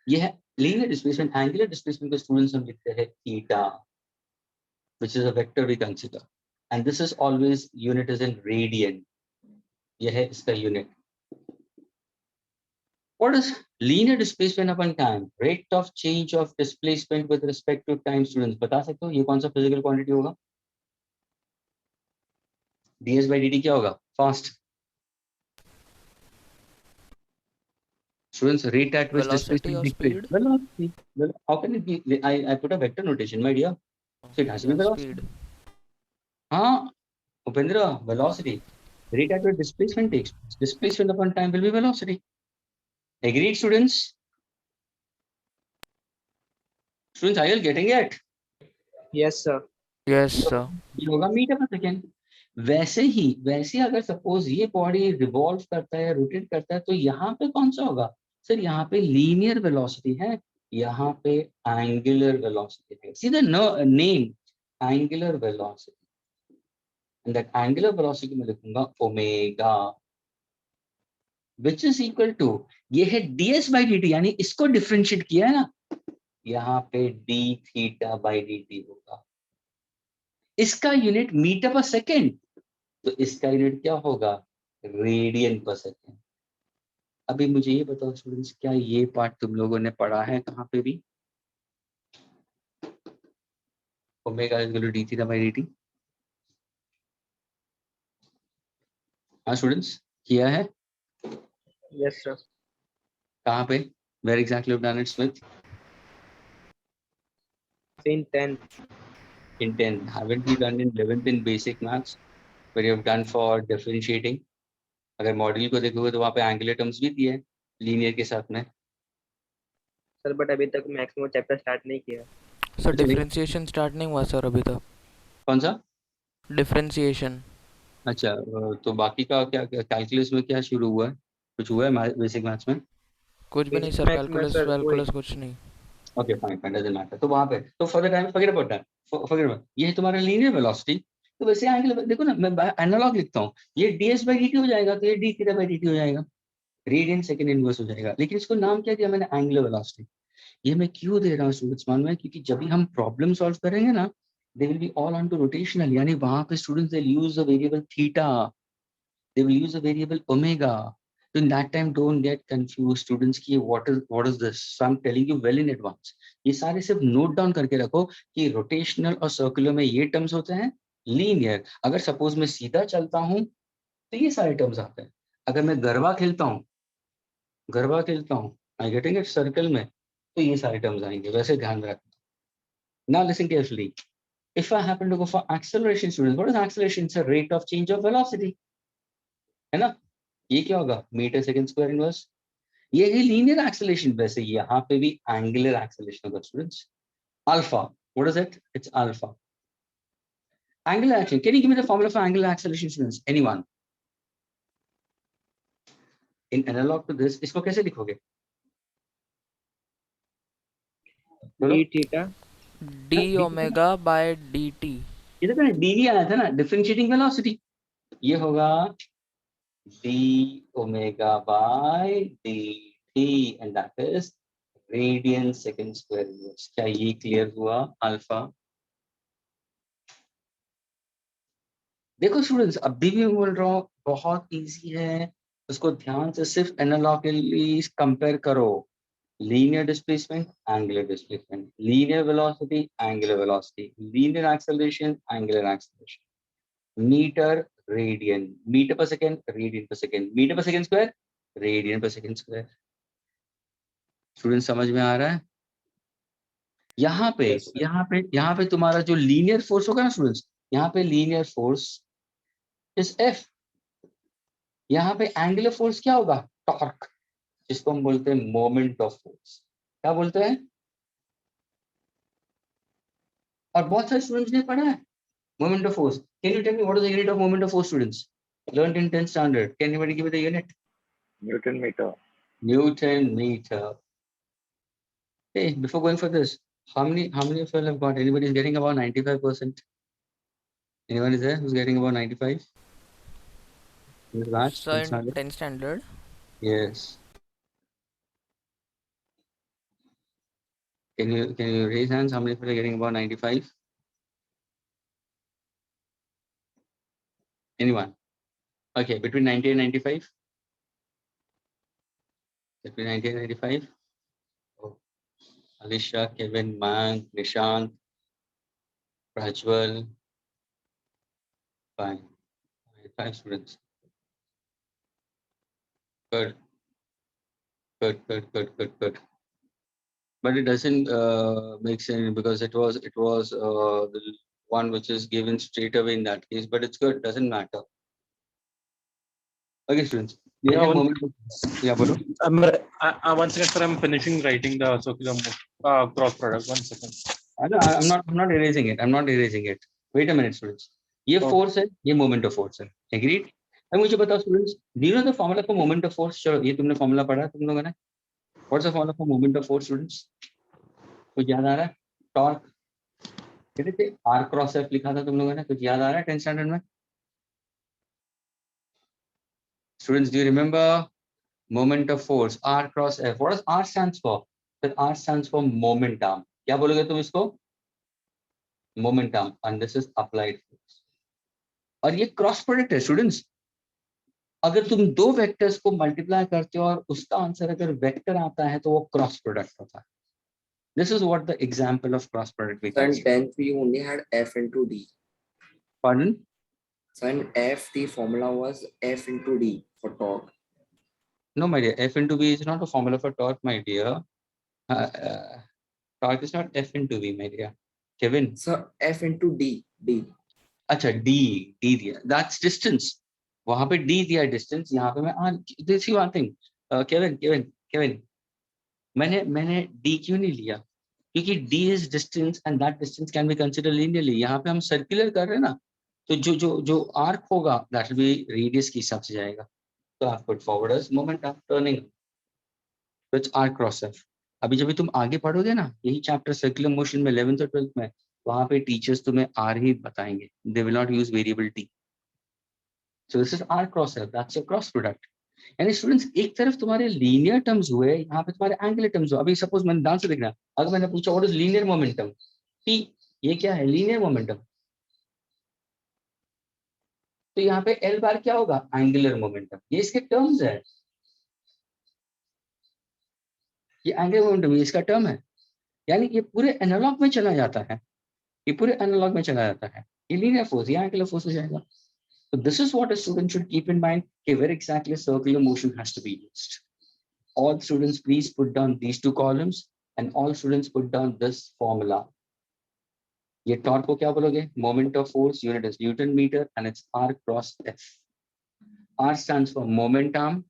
ये है लीनियर डिस्प्लेसमेंट. एंगुलर डिस्प्लेसमेंट को स्टूडेंट्स हम लिखते हैं theta which is a vector we consider, and this is always unit is in radian. यह है इसका unit. What is linear displacement upon time? Rate of change of displacement with respect to time. Students बता सकते हो ये कौन सा physical quantity होगा? ds by dt क्या होगा? Fast. Students, rate at which Velocity displacement or takes place. speed? Velocity. Well, how can it be? I put a vector notation, my dear. So it has to be Yeah, velocity. speed. हाँ, Upendra, velocity. Rate at which displacement takes place. Displacement upon time will be velocity. Agreed, students? Students, are you getting it? Yes, sir. Yes, sir. ये होगा metre per second. वैसे अगर suppose ये body revolve करता है rotate करता है तो यहाँ पे कौन सा होगा सर? यहाँ पे लीनियर वेलोसिटी है यहाँ पे एंगुलर वेलोसिटी है. See the name angular velocity and that angular velocity में लिखूंगा omega which is equal to ये है ds बाई dt यानी इसको डिफरेंशिएट किया है ना यहाँ पे d थीटा बाई dt होगा. इसका यूनिट मीटर पर सेकेंड तो इसका यूनिट क्या होगा? Radian per second. अभी मुझे ये बताओ स्टूडेंट्स क्या ये पार्ट तुम लोगों ने पढ़ा है कहाँ पे भी? Omega is equal to d theta by dt. हाँ स्टूडेंट्स किया है Yes, sir. कहाँ पे? Where exactly done it Smith? So in 10th, In 10th, haven't you done in 11th in basic maths where you have done for differentiating? अगर module को देखोगे तो वहाँ पे एंगुलर टर्म्स भी दिए हैं लीनियर के साथ में. सर बट अभी तक मैक्सिमम चैप्टर स्टार्ट नहीं किया. सर अच्छा, नहीं. डिफरेंशिएशन स्टार्ट नहीं हुआ सर अभी तक. कौन सा? डिफरेंशिएशन. अच्छा, तो बाकी का क्या कैलकुलस में क्या शुरू हुआ है? कुछ हुआ है बेसिक मैथ्स में? कुछ भी नहीं Basic सर. maths में कैलकुलस सर वैलकुलस कुछ नहीं. Okay fine fine, doesn't matter. तो वहाँ पे तो for the time forget about that, forget about. ये है तुम्हारा लीनियर वेलोसिटी. तो वैसे एंगुलर देखो ना, मैं एनालॉग लिखता हूँ. ये ds/dt हो जाएगा तो ये d(θ/dt) हो जाएगा. रेडियन सेकंड इनवर्स हो जाएगा. लेकिन इसको नाम क्या दिया मैंने? Angular velocity. ये मैं क्यों दे रहा हूँ स्टूडेंट्स मालूम है? क्योंकि जब भी हम प्रॉब्लम सॉल्व करेंगे ना, they will be all on to rotational. यानी वहां पे students they use the variable theta, they will use a variable omega. So in that time don't get confused students कि what is this. So I'm telling you well in advance. ये सारे सिर्फ note down करके रखो कि rotational और circular में ये टर्म्स होते हैं. लीनियर अगर सपोज मैं सीधा चलता हूं तो ये सारे टर्म्स आते हैं. अगर मैं गरबा खेलता हूं आई गेटिंग इट सर्कल में, तो ये सारे टर्म्स आएंगे. वैसे ध्यान में रखना. Now listen carefully. If I happen to go for acceleration, students, what is acceleration? It's a rate of change of velocity. है ना? ये क्या होगा? Metre second square inverse. ये है लीनियर एक्सेलरेशन. वैसे यहाँ पे भी एंगुलर एक्सेलरेशन होगा students. Alpha, what is it? It's alpha. Angular acceleration. Can you give me the formula for angular acceleration students? Anyone? In analogue to this इसको कैसे लिखोगे? बोलो. d theta. d omega by dt. ये तो dv आया था ना, differentiating velocity. ये होगा d omega by dt and that is radian second square inverse. क्या ये क्लियर हुआ? अल्फा. देखो स्टूडेंट्स, अभी भी मैं बोल रहा हूँ बहुत इजी है. उसको ध्यान से सिर्फ एनालॉजिकली कंपेयर करो. Linear displacement, angular displacement. Linear velocity, angular velocity. Linear acceleration, angular acceleration. Metre radian, metre per second, radian per second. Metre per second square, radian per second square. Student समझ में आ रहा है? यहाँ पे तुम्हारा जो linear force होगा ना स्टूडेंट्स, यहाँ पे लीनियर फोर्स इज एफ. यहाँ पे एंगुलर फोर्स क्या होगा? टॉर्क, जिसको हम बोलते हैं मोमेंट ऑफ फोर्स. क्या बोलते हैं? और बहुत सारे स्टूडेंट्स ने पढ़ा है moment of force. Can you tell me what is the unit of moment of force students? Learned in 10th standard. Can anybody give me the unit? Newton meter. Newton meter. Hey, before going for this, how many of you have got? Anybody is getting about 95%? Anyone is there who's getting about 95? In the batch, So 10th in standard? 10th standard. Yes. Can you raise hands? How many people are getting about 95? Anyone? Okay, between 90 and 95? Between 90 and 95? Oh. Alisha, Kevin, Mank, Nishant, Prajwal. Fine. 5 students. Good. But it doesn't make sense because it was the one which is given straight away in that case. But it's good. Doesn't matter. Okay, students. We have a moment. Yeah, bolo. One second, sir. I'm finishing writing the circular cross product. 1 second. I'm not erasing it. I'm not erasing it. Wait a minute, students. ये force है, ये moment of force है. Agreed? अब मुझे बताओ students. Do you know the formula for moment of force? चलो, ये तुमने formula पढ़ा तुम लोगों ने? What's the formula for moment of force, students? कुछ याद आ रहा है? Torque. कहते थे R cross F लिखा था तुम लोगों ने? कुछ याद आ रहा है 10th standard में? Students, do you remember moment of force? R cross F. What does R stands for? That R stands for momentum. क्या बोलोगे तुम इसको? Momentum. And this is applied force. और ये क्रॉस प्रोडक्ट है स्टूडेंट्स. अगर तुम दो वेक्टर्स को मल्टीप्लाई करते हो और उसका आंसर अगर वेक्टर आता है तो वो क्रॉस प्रोडक्ट होता है. This is what the example of cross product So in becomes. 10th we only had F into D. Pardon? So in F the formula was F into D for torque. No, my dear. F into V is not a formula for torque, my dear. Torque is not F into V, my dear. Kevin. Sir, F into D. D. अच्छा D दिया, that's distance. वहां पे D दिया distance, यहाँ पे मैं this is one thing. Kevin, मैंने D क्यों नहीं लिया? क्योंकि D is distance and that distance can be considered linearly. यहाँ पे हम circular कर रहे हैं ना, तो जो arc होगा that will be radius के हिसाब से जाएगा. So I've put forward as moment of turning, which R cross F. अभी जब भी तुम आगे पढ़ोगे ना, यही चैप्टर सर्कुलर मोशन में 11th और 12th में, वहां पे टीचर्स तुम्हें R ही बताएंगे. They will not use variable T. So this is R cross F. That's a cross product. यानी स्टूडेंट्स एक तरफ तुम्हारे लीनियर टर्म्स हुए, यहाँ पे तुम्हारे एंगुलर टर्म्स हुए. अभी सपोज मैंने ध्यान से देखना, अगर मैंने पूछा what is linear momentum, T, ये क्या है लीनियर मोमेंटम, तो यहाँ पे L बार क्या होगा एंगुलर मोमेंटम. ये इसके टर्म्स है, ये एंगुलर मोमेंटम ये इसका टर्म है. यानी ये पूरे एनालॉग में चला जाता है, ये पूरे एनालॉग में चला जाता है. ये लीनियर फोर्स, ये एंगुलर फोर्स हो जाएगा. So this is what a student should keep in mind, where exactly circular motion has to be used. All students please put down these two columns and all students put down this formula. ये torque को क्या बोलोगे? Moment of force, unit is Newton meter and it's R cross F. R stands for momentum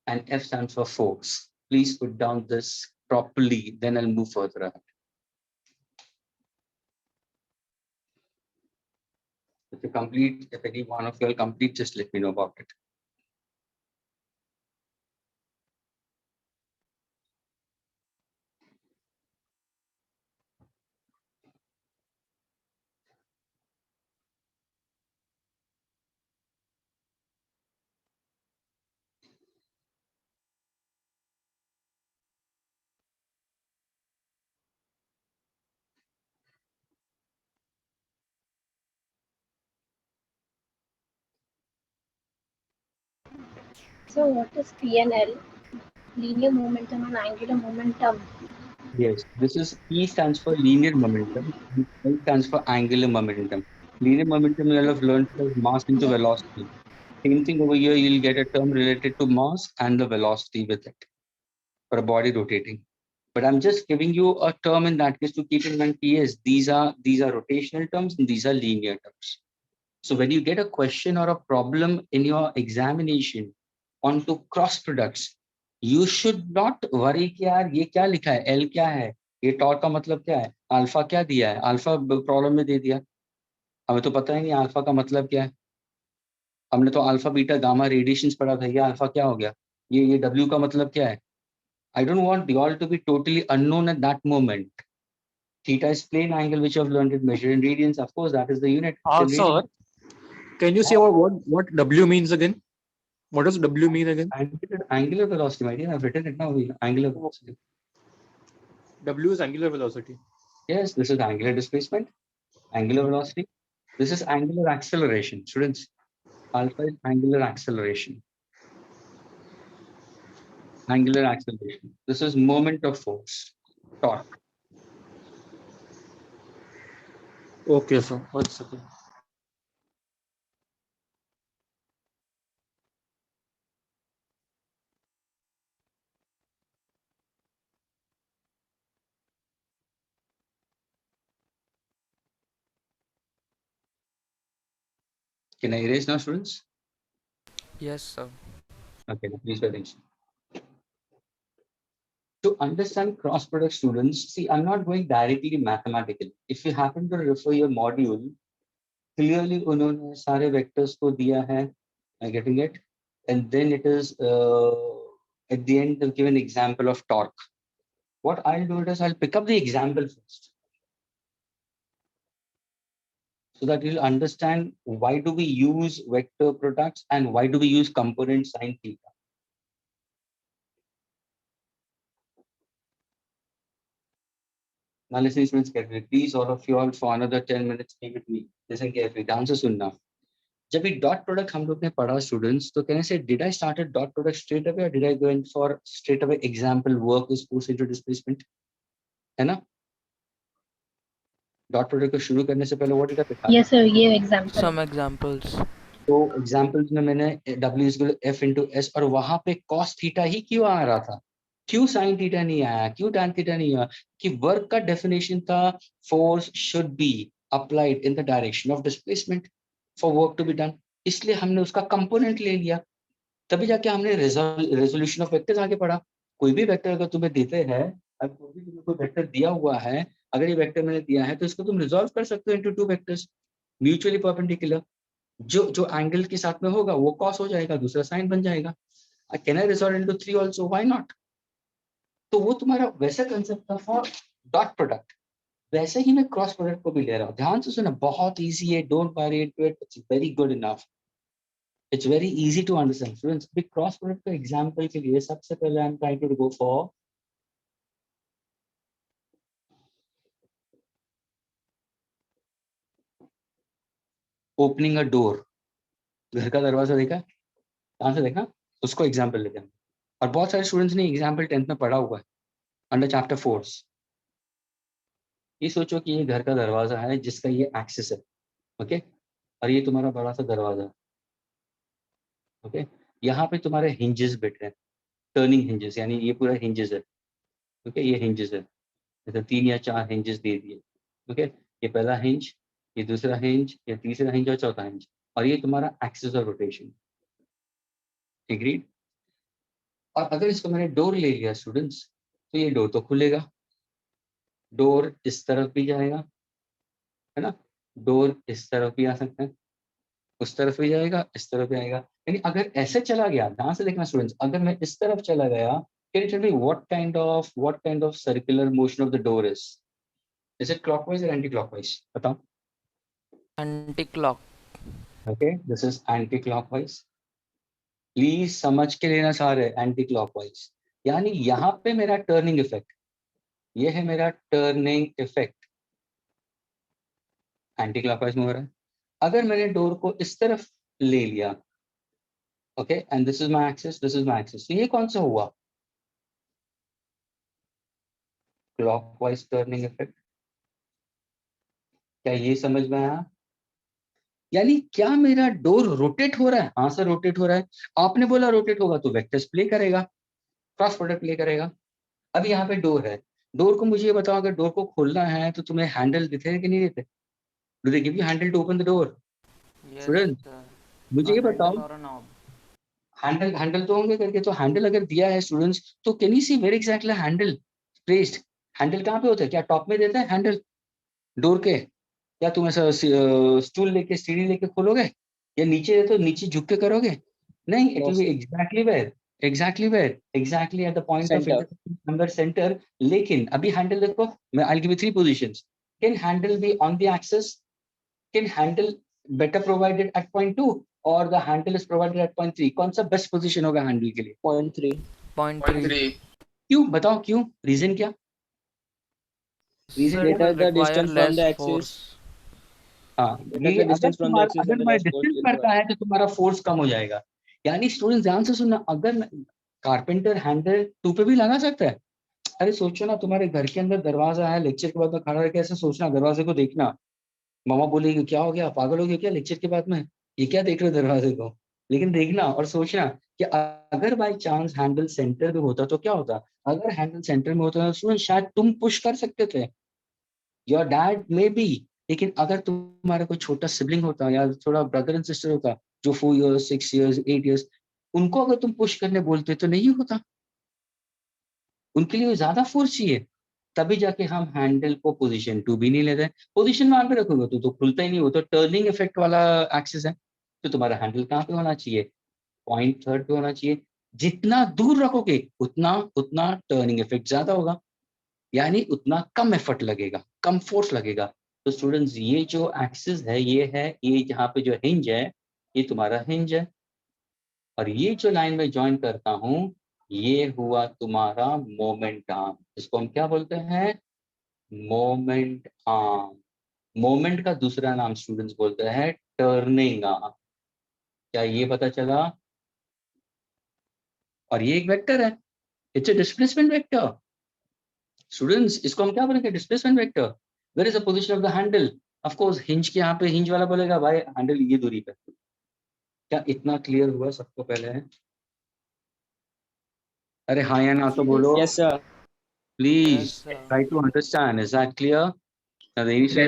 and F stands for force. Please put down this properly, then I'll move further ahead. If you complete, if any one of you are complete, just let me know about it. So what is P and L? Linear momentum and angular momentum. Yes, this is P stands for linear momentum, and L stands for angular momentum. Linear momentum you'll have learned as mass into velocity. Same thing over here, you'll get a term related to mass and the velocity with it for a body rotating. But I'm just giving you a term in that case to keep in mind. Yes, these are rotational terms and these are linear terms. So when you get a question or a problem in your examination onto cross products, you should not worry कि यार ये क्या लिखा है, L क्या है, ये torque का मतलब क्या है, अल्फा क्या दिया है, अल्फा प्रॉब्लम में दे दिया, हमें तो पता ही नहीं अल्फा का मतलब क्या है. हमने तो अल्फा बीटा गामा रेडिएशंस पढ़ा था, ये अल्फा क्या हो गया, ये W का मतलब क्या है. I don't want you all to be totally unknown at that moment. Theta is plane angle which you have learned it measured in radians. Of course, that is the unit. Sir, can you say what W means again? What does W mean again? Angular velocity, my dear. I've written it now. Angular velocity. W is angular velocity. Yes, this is angular displacement, angular velocity. This is angular acceleration. Students, alpha is angular acceleration. Angular acceleration. This is moment of force, torque. Okay, sir. 1 second. Can I erase now, students? Yes, sir. Okay, please pay attention. To understand cross product, students, see, I'm not going directly mathematically. If you happen to refer your module, clearly उन्होंने सारे vectors को दिया है. I'm getting it, and then it is at the end they'll give an example of torque. What I'll do is I'll pick up the example first, so that you'll understand why do we use vector products and why do we use component sine theta. Now listen, students, carefully. Please, all of you all, for another 10 minutes, stay with me. Listen carefully. ध्यान से सुनना. जब ये dot product हम लोग ने पढ़ा students, तो कहने से did I start at dot product straight away और did I go in for straight away example work is force into displacement, है ना? डॉट प्रोडक्ट को शुरू करने से पहले what did I pick? Yes sir, ये example. Some examples. तो एग्जांपल्स में मैंने W is equal to F into S और वहां पे cos थीटा ही क्यों आ रहा था? क्यों साइन थीटा नहीं आया, क्यों टैन थीटा नहीं आया? कि वर्क का डेफिनेशन था force should be applied in the direction of displacement for work to be done, इसलिए हमने उसका कंपोनेंट ले लिया, तभी जाके हमने रेजोल्यूशन ऑफ वेक्टर्स आगे पढ़ा। कोई भी वेक्टर अगर तुम्हें देते हैं, अगर कोई भी तुम्हें कोई वेक्टर दिया हुआ है, अगर ये वेक्टर मैंने दिया है तो इसको तुम रिजॉल्व कर सकते हो into two vectors mutually perpendicular. जो जो एंगल के साथ में होगा वो कॉस हो जाएगा, दूसरा साइन बन जाएगा। Can I resolve into 3 also, why not? तो वो तुम्हारा वैसा कंसेप्ट था फॉर डॉट प्रोडक्ट, वैसे ही मैं क्रॉस प्रोडक्ट को भी ले रहा हूँ। ध्यान से सुना, बहुत इजी है, don't worry into it, it's very good enough, it's very easy to understand students. Big cross product का एग्जांपल के लिए सबसे पहले I am trying to go for opening a door. घर का दरवाजा देखा, कहाँ से देखा, उसको एग्जांपल लेते हैं। और बहुत सारे स्टूडेंट्स ने एग्जांपल 10th में पढ़ा हुआ है अंडर चैप्टर फोर्स। ये सोचो कि ये घर का दरवाजा है जिसका ये एक्सिस है, ओके, और ये तुम्हारा बड़ा सा दरवाजा है, ओके। यहाँ पे तुम्हारे हिंजेस बैठे हैं, टर्निंग हिंजेस, यानी ये पूरा हिंजेस है, ओके, ये हिंजेस है, जैसे 3 या 4 हिंजेस दे दिए, ओके। ये पहला हिंज, ये दूसरा हिंज, ये तीसरा हिंज और चौथा हिंज, और ये तुम्हारा एक्सिस ऑफ रोटेशन, एग्रीड। और अगर इसको मैंने डोर ले लिया स्टूडेंट्स, तो ये डोर तो खुलेगा, डोर इस तरफ भी जाएगा, है ना, डोर इस तरफ भी आ सकता है, उस तरफ भी जाएगा, इस तरफ भी आएगा। यानी अगर ऐसे चला गया, ध्यान से देखना स्टूडेंट्स, अगर मैं इस तरफ चला गया, can you tell me what kind of circular motion of the door is it clockwise और एंटी क्लॉकवाइज, बताओ? Anti clock. Okay, this is anticlockwise. Please समझ के लेना सारे, एंटी क्लॉकवाइज, यानी यहाँ पे मेरा टर्निंग इफेक्ट, ये है मेरा टर्निंग इफेक्ट, एंटी क्लॉकवाइज में हो रहा है। अगर मैंने डोर को इस तरफ ले लिया, okay, and this is my axis, this is my axis, तो ये कौन सा हुआ? Clockwise turning effect. क्या ये समझ में आया? यानी क्या मेरा डोर रोटेट हो रहा है? हाँ सर रोटेट हो रहा है। आपने बोला रोटेट होगा तो वेक्टर्स प्ले करेगा, क्रॉस प्रोडक्ट प्ले करेगा। अब यहाँ पे डोर है, डोर को मुझे ये बताओ, अगर डोर को खोलना है तो तुम्हें हैंडल दिखे कि नहीं देते? Do they give you handle to open the door? Yes, student sir. मुझे A ये handle बताओ, or a knob. Handle handle तो होंगे करके, तो हैंडल अगर दिया है स्टूडेंट्स, तो can you see very exactly handle placed? Handle कहाँ पे होता है? क्या टॉप में देता है हैंडल डोर के? या तुम ऐसा स्टूल लेके सीढ़ी लेके खोलोगे, या नीचे है तो नीचे झुक के करोगे? नहीं, it will be exactly at the point of Center. Intersection number centre. लेकिन अभी हैंडल देखो, मैं I give you 3 positions. Can handle be on the axis? Can handle better provided eight point 2 और the handle is provided eight point 3? कौन सा best position होगा handle के लिए? 0.3. 0.3. क्यों बताओ, क्यों, रीजन क्या? रीजन Sir, it क्या? Greater will the require distance from less the axis. force. हाँ, Greater ये the अगर distance from the तुम्हारा, axis अगर and the तुम्हारा less force डिस्टेंस will बढ़ता provide. है तो तुम्हारा फोर्स कम हो जाएगा। यानी स्टूडेंट ध्यान से सुनना, अगर कारपेंटर हैंडल 2 पे भी लगा सकता है। अरे सोचो ना, तुम्हारे घर के अंदर दरवाजा है, लेक्चर के बाद में खड़ा रह ऐसे सोचना, दरवाजे को देखना, मामा बोलेगी क्या हो गया, पागल हो गया क्या लेक्चर के बाद में, ये क्या देख रहे हो दरवाजे को? लेकिन देखना और सोचना कि अगर बाई चांस हैंडल सेंटर में होता तो क्या होता? अगर हैंडल सेंटर में होता तो शायद तुम पुश कर सकते थे, योर डैड मे बी। लेकिन अगर तुम्हारा कोई छोटा सिबलिंग होता या थोड़ा ब्रदर एंड सिस्टर होता जो 4 इयर्स 6 इयर्स 8 इयर्स, उनको अगर तुम पुश करने बोलते तो नहीं होता, उनके लिए ज्यादा फोर्स चाहिए। तभी जाके हम हैंडल को पोजीशन 2 भी नहीं लेते। पोजीशन 1 पे रखोगे तो खुलता ही नहीं, हो तो टर्निंग इफेक्ट वाला एक्सिस है। तो तुम्हारा हैंडल कहाँ पे होना चाहिए? पॉइंट थर्ड पे होना चाहिए। जितना दूर रखोगे उतना उतना टर्निंग इफेक्ट ज्यादा होगा, यानी उतना कम एफर्ट लगेगा, कम फोर्स लगेगा। तो स्टूडेंट्स ये जो एक्सिस है, ये यहाँ पे जो हिंज है, ये तुम्हारा हिंज है, और ये जो लाइन में ज्वाइन करता हूं, ये हुआ तुम्हारा मोमेंट आर्म। इसको हम क्या बोलते हैं? Moment arm. मोमेंट का दूसरा नाम स्टूडेंट्स बोलते हैं टर्निंग आर्म। क्या ये पता चला? और ये एक वेक्टर है, it's a displacement vector. Students इसको हम क्या बोलेंगे? Displacement vector. Where is the position of the handle? Of course hinge के यहाँ पे हिंज वाला बोलेगा भाई हैंडल ये दूरी पे। क्या इतना क्लियर हुआ सबको? पहले है अरे हाँ या ना तो बोलो. Yes, sir. Please Yes, sir. try to understand. Is that clear? Now the initial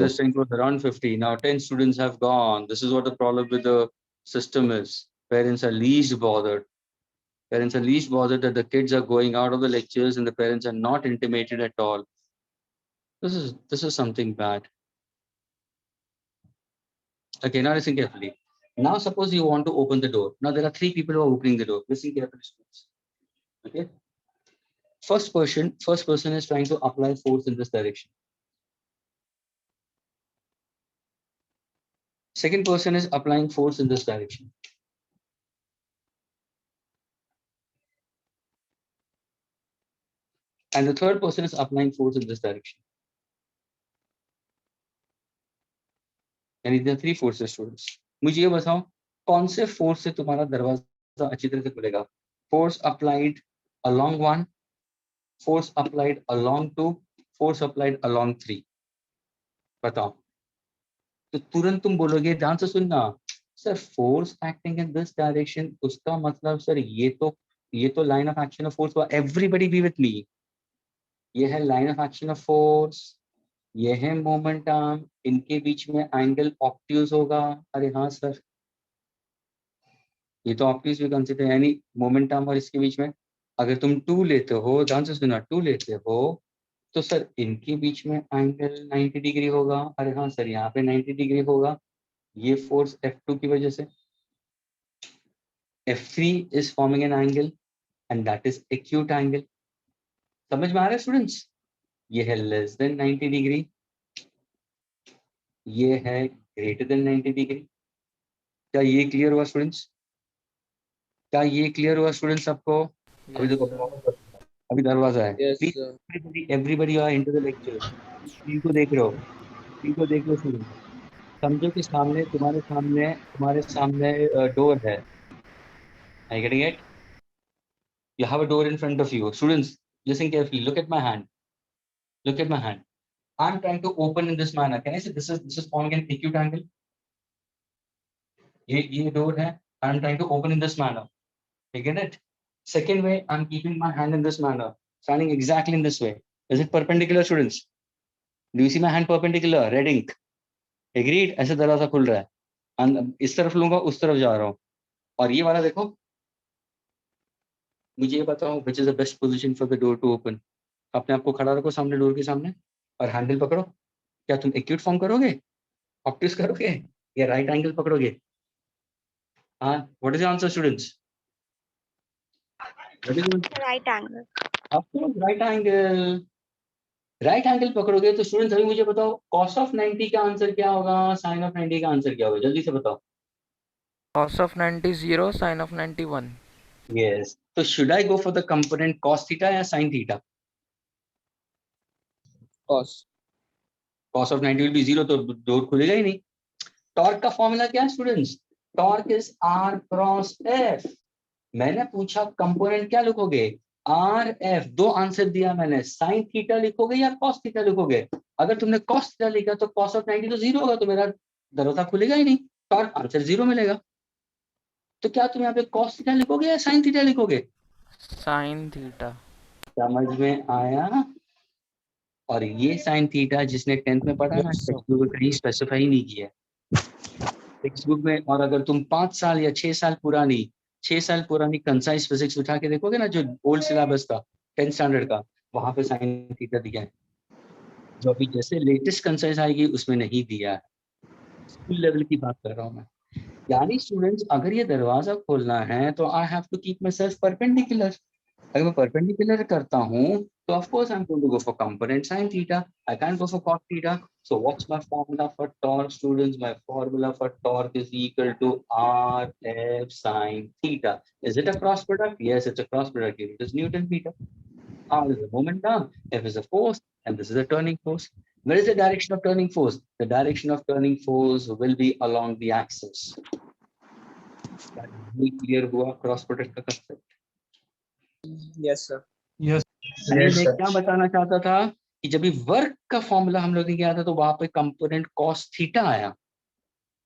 Yes, strength was around 50. Now 10 students have gone. This is what the problem with the system is. Parents are least bothered. Parents are least bothered that the kids are going out of the lectures and the parents are not intimated at all. This is something bad. Okay, now listen carefully. Now suppose you want to open the door. Now there are 3 people who are opening the door. Listen carefully, students. Okay. First person is trying to apply force in this direction. Second person is applying force in this direction. And the third person is applying force in this direction. यानी there are 3 forces, students. मुझे ये बताओ कौन से force से तुम्हारा दरवाजा अच्छी तरह से खुलेगा? Force applied along 1, force applied along 2, force applied along 3. बताओ. तो तुरंत तुम बोलोगे, ध्यान से सुनना. Sir force acting in this direction, उसका मतलब सर ये तो line of action of force हुआ. Everybody be with me. ये है line of action of force. ये है मोमेंटम. इनके बीच में एंगल ऑप्ट्यूज होगा. अरे हाँ सर, ये तो ऑप्ट्यूज भी कंसिडर, यानी मोमेंटम और इसके बीच में अगर तुम 2 लेते हो, ध्यान से सुना, 2 लेते हो तो सर इनके बीच में एंगल 90 डिग्री होगा. अरे हाँ सर, यहाँ पे 90 डिग्री होगा. ये फोर्स F2 की वजह से. F3 is forming an angle and that is acute angle. समझ में आ रहा है स्टूडेंट्स? ये है लेस देन 90 डिग्री, ये है ग्रेटर देन 90 डिग्री. क्या ये क्लियर हुआ स्टूडेंट्स? क्या ये क्लियर हुआ स्टूडेंट्स सबको? अभी Yes, देखो, sir. अभी दरवाजा है. Yes, please sir. Everybody are into the lecture. Screen को देख रहे हो? स्क्रीन को देख लो स्टूडेंट. समझो कि तुम्हारे सामने डोर है. Are you getting it? You have a door in front of you. Students, listen carefully. Look at my hand. Look at my hand. I'm trying to open in this manner. Can I say this is forming an acute angle? ये door है. I'm trying to open in this manner. You get it? Second way, I'm keeping my hand in this manner, standing exactly in this way. Is it perpendicular, students? Do you see my hand perpendicular? Red ink. Agreed? ऐसे दरवाजा खुल रहा है. And इस तरफ लूंगा, उस तरफ जा रहा हूँ. और ये वाला देखो. मुझे ये बताओ, which is the best position for the door to open? अपने आप को खड़ा रखो सामने डोर के सामने और हैंडल पकड़ो. क्या तुम एक्यूट फॉर्म करोगे, ऑप्टिक्स करोगे, या राइट एंगल पकड़ोगे? हाँ, what is the answer students? Right angle. आपको राइट एंगल पकड़ोगे तो स्टूडेंट्स अभी मुझे बताओ cos of 90 का आंसर क्या होगा, sin of 90 का आंसर क्या होगा, जल्दी से बताओ. Cos of 90 0, sin of 91. Yes. तो should I go for the component cos theta या sin theta? Cos. cos of 90 will be 0, तो डोर खुलेगा ही नहीं. टॉर्क का फॉर्मूला क्या है students? Torque is r cross f. मैंने पूछा कंपोनेंट क्या लिखोगे? R F. 2 आंसर दिया मैंने. साइन थीटा लिखोगे या कॉस थीटा लिखोगे? अगर तुमने कॉस थीटा लिखा तो कॉस ऑफ 90 तो 0 होगा, तो मेरा दरवाजा खुलेगा ही नहीं. टॉर्क आंसर 0 मिलेगा. तो क्या तुम यहाँ पे कॉस थीटा लिखोगे या साइन थीटा लिखोगे? Sin theta. समझ में आया? और ये साइन थीटा जिसने 10th में पढ़ा ना, Yes, sir. टेक्स्ट बुक में कहीं स्पेसिफाई नहीं किया टेक्स्ट बुक में. और अगर तुम 5 साल या 6 साल पुरानी कंसाइज फिजिक्स उठा के देखोगे ना, जो ओल्ड सिलेबस था 10th स्टैंडर्ड का, वहां पे साइन थीटा दिया है. जो अभी जैसे लेटेस्ट कंसाइज आएगी उसमें नहीं दिया है. स्कूल लेवल की बात कर रहा हूँ मैं. यानी स्टूडेंट्स, अगर ये दरवाजा खोलना है तो I have to keep myself perpendicular. अगर मैं परपेंडिकुलर करता हूँ तो of course I am going to go for component sin theta. I can't go for cos theta. So what's my formula for torque students? My formula for torque is equal to r f sin theta. Is it a cross product? Yes, it's a cross product. It is newton metre. r is a momentum, f is a force, and this is a turning force. Where is the direction of turning force? The direction of turning force will be along the axis. Clear हुआ cross product का concept? Yes, sir. मैं क्या बताना चाहता था कि जब भी वर्क का फॉर्मूला हम लोग ने किया था तो वहां पे कंपोनेंट cos थीटा आया,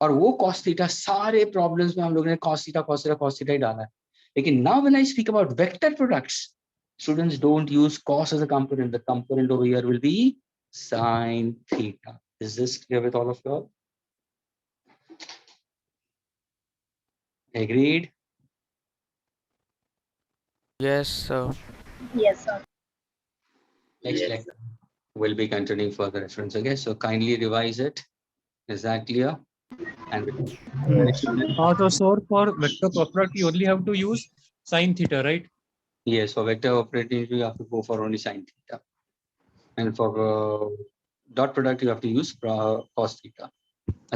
और वो cos थीटा सारे प्रॉब्लम्स में हम लोग ने cos थीटा ही डाला है. Okay, now when I speak about vector products, students don't use cos as a component. The component over here will be sine theta. Is this clear with all of you all? Agreed? Yes, sir. Yes, sir. Next lecture will be continuing further reference. Okay, so kindly revise it. Is that clear? And So for vector product, you only have to use sine theta, right? yes, for vector operating, you have to go for only sine theta. And for dot product, you have to use cos theta.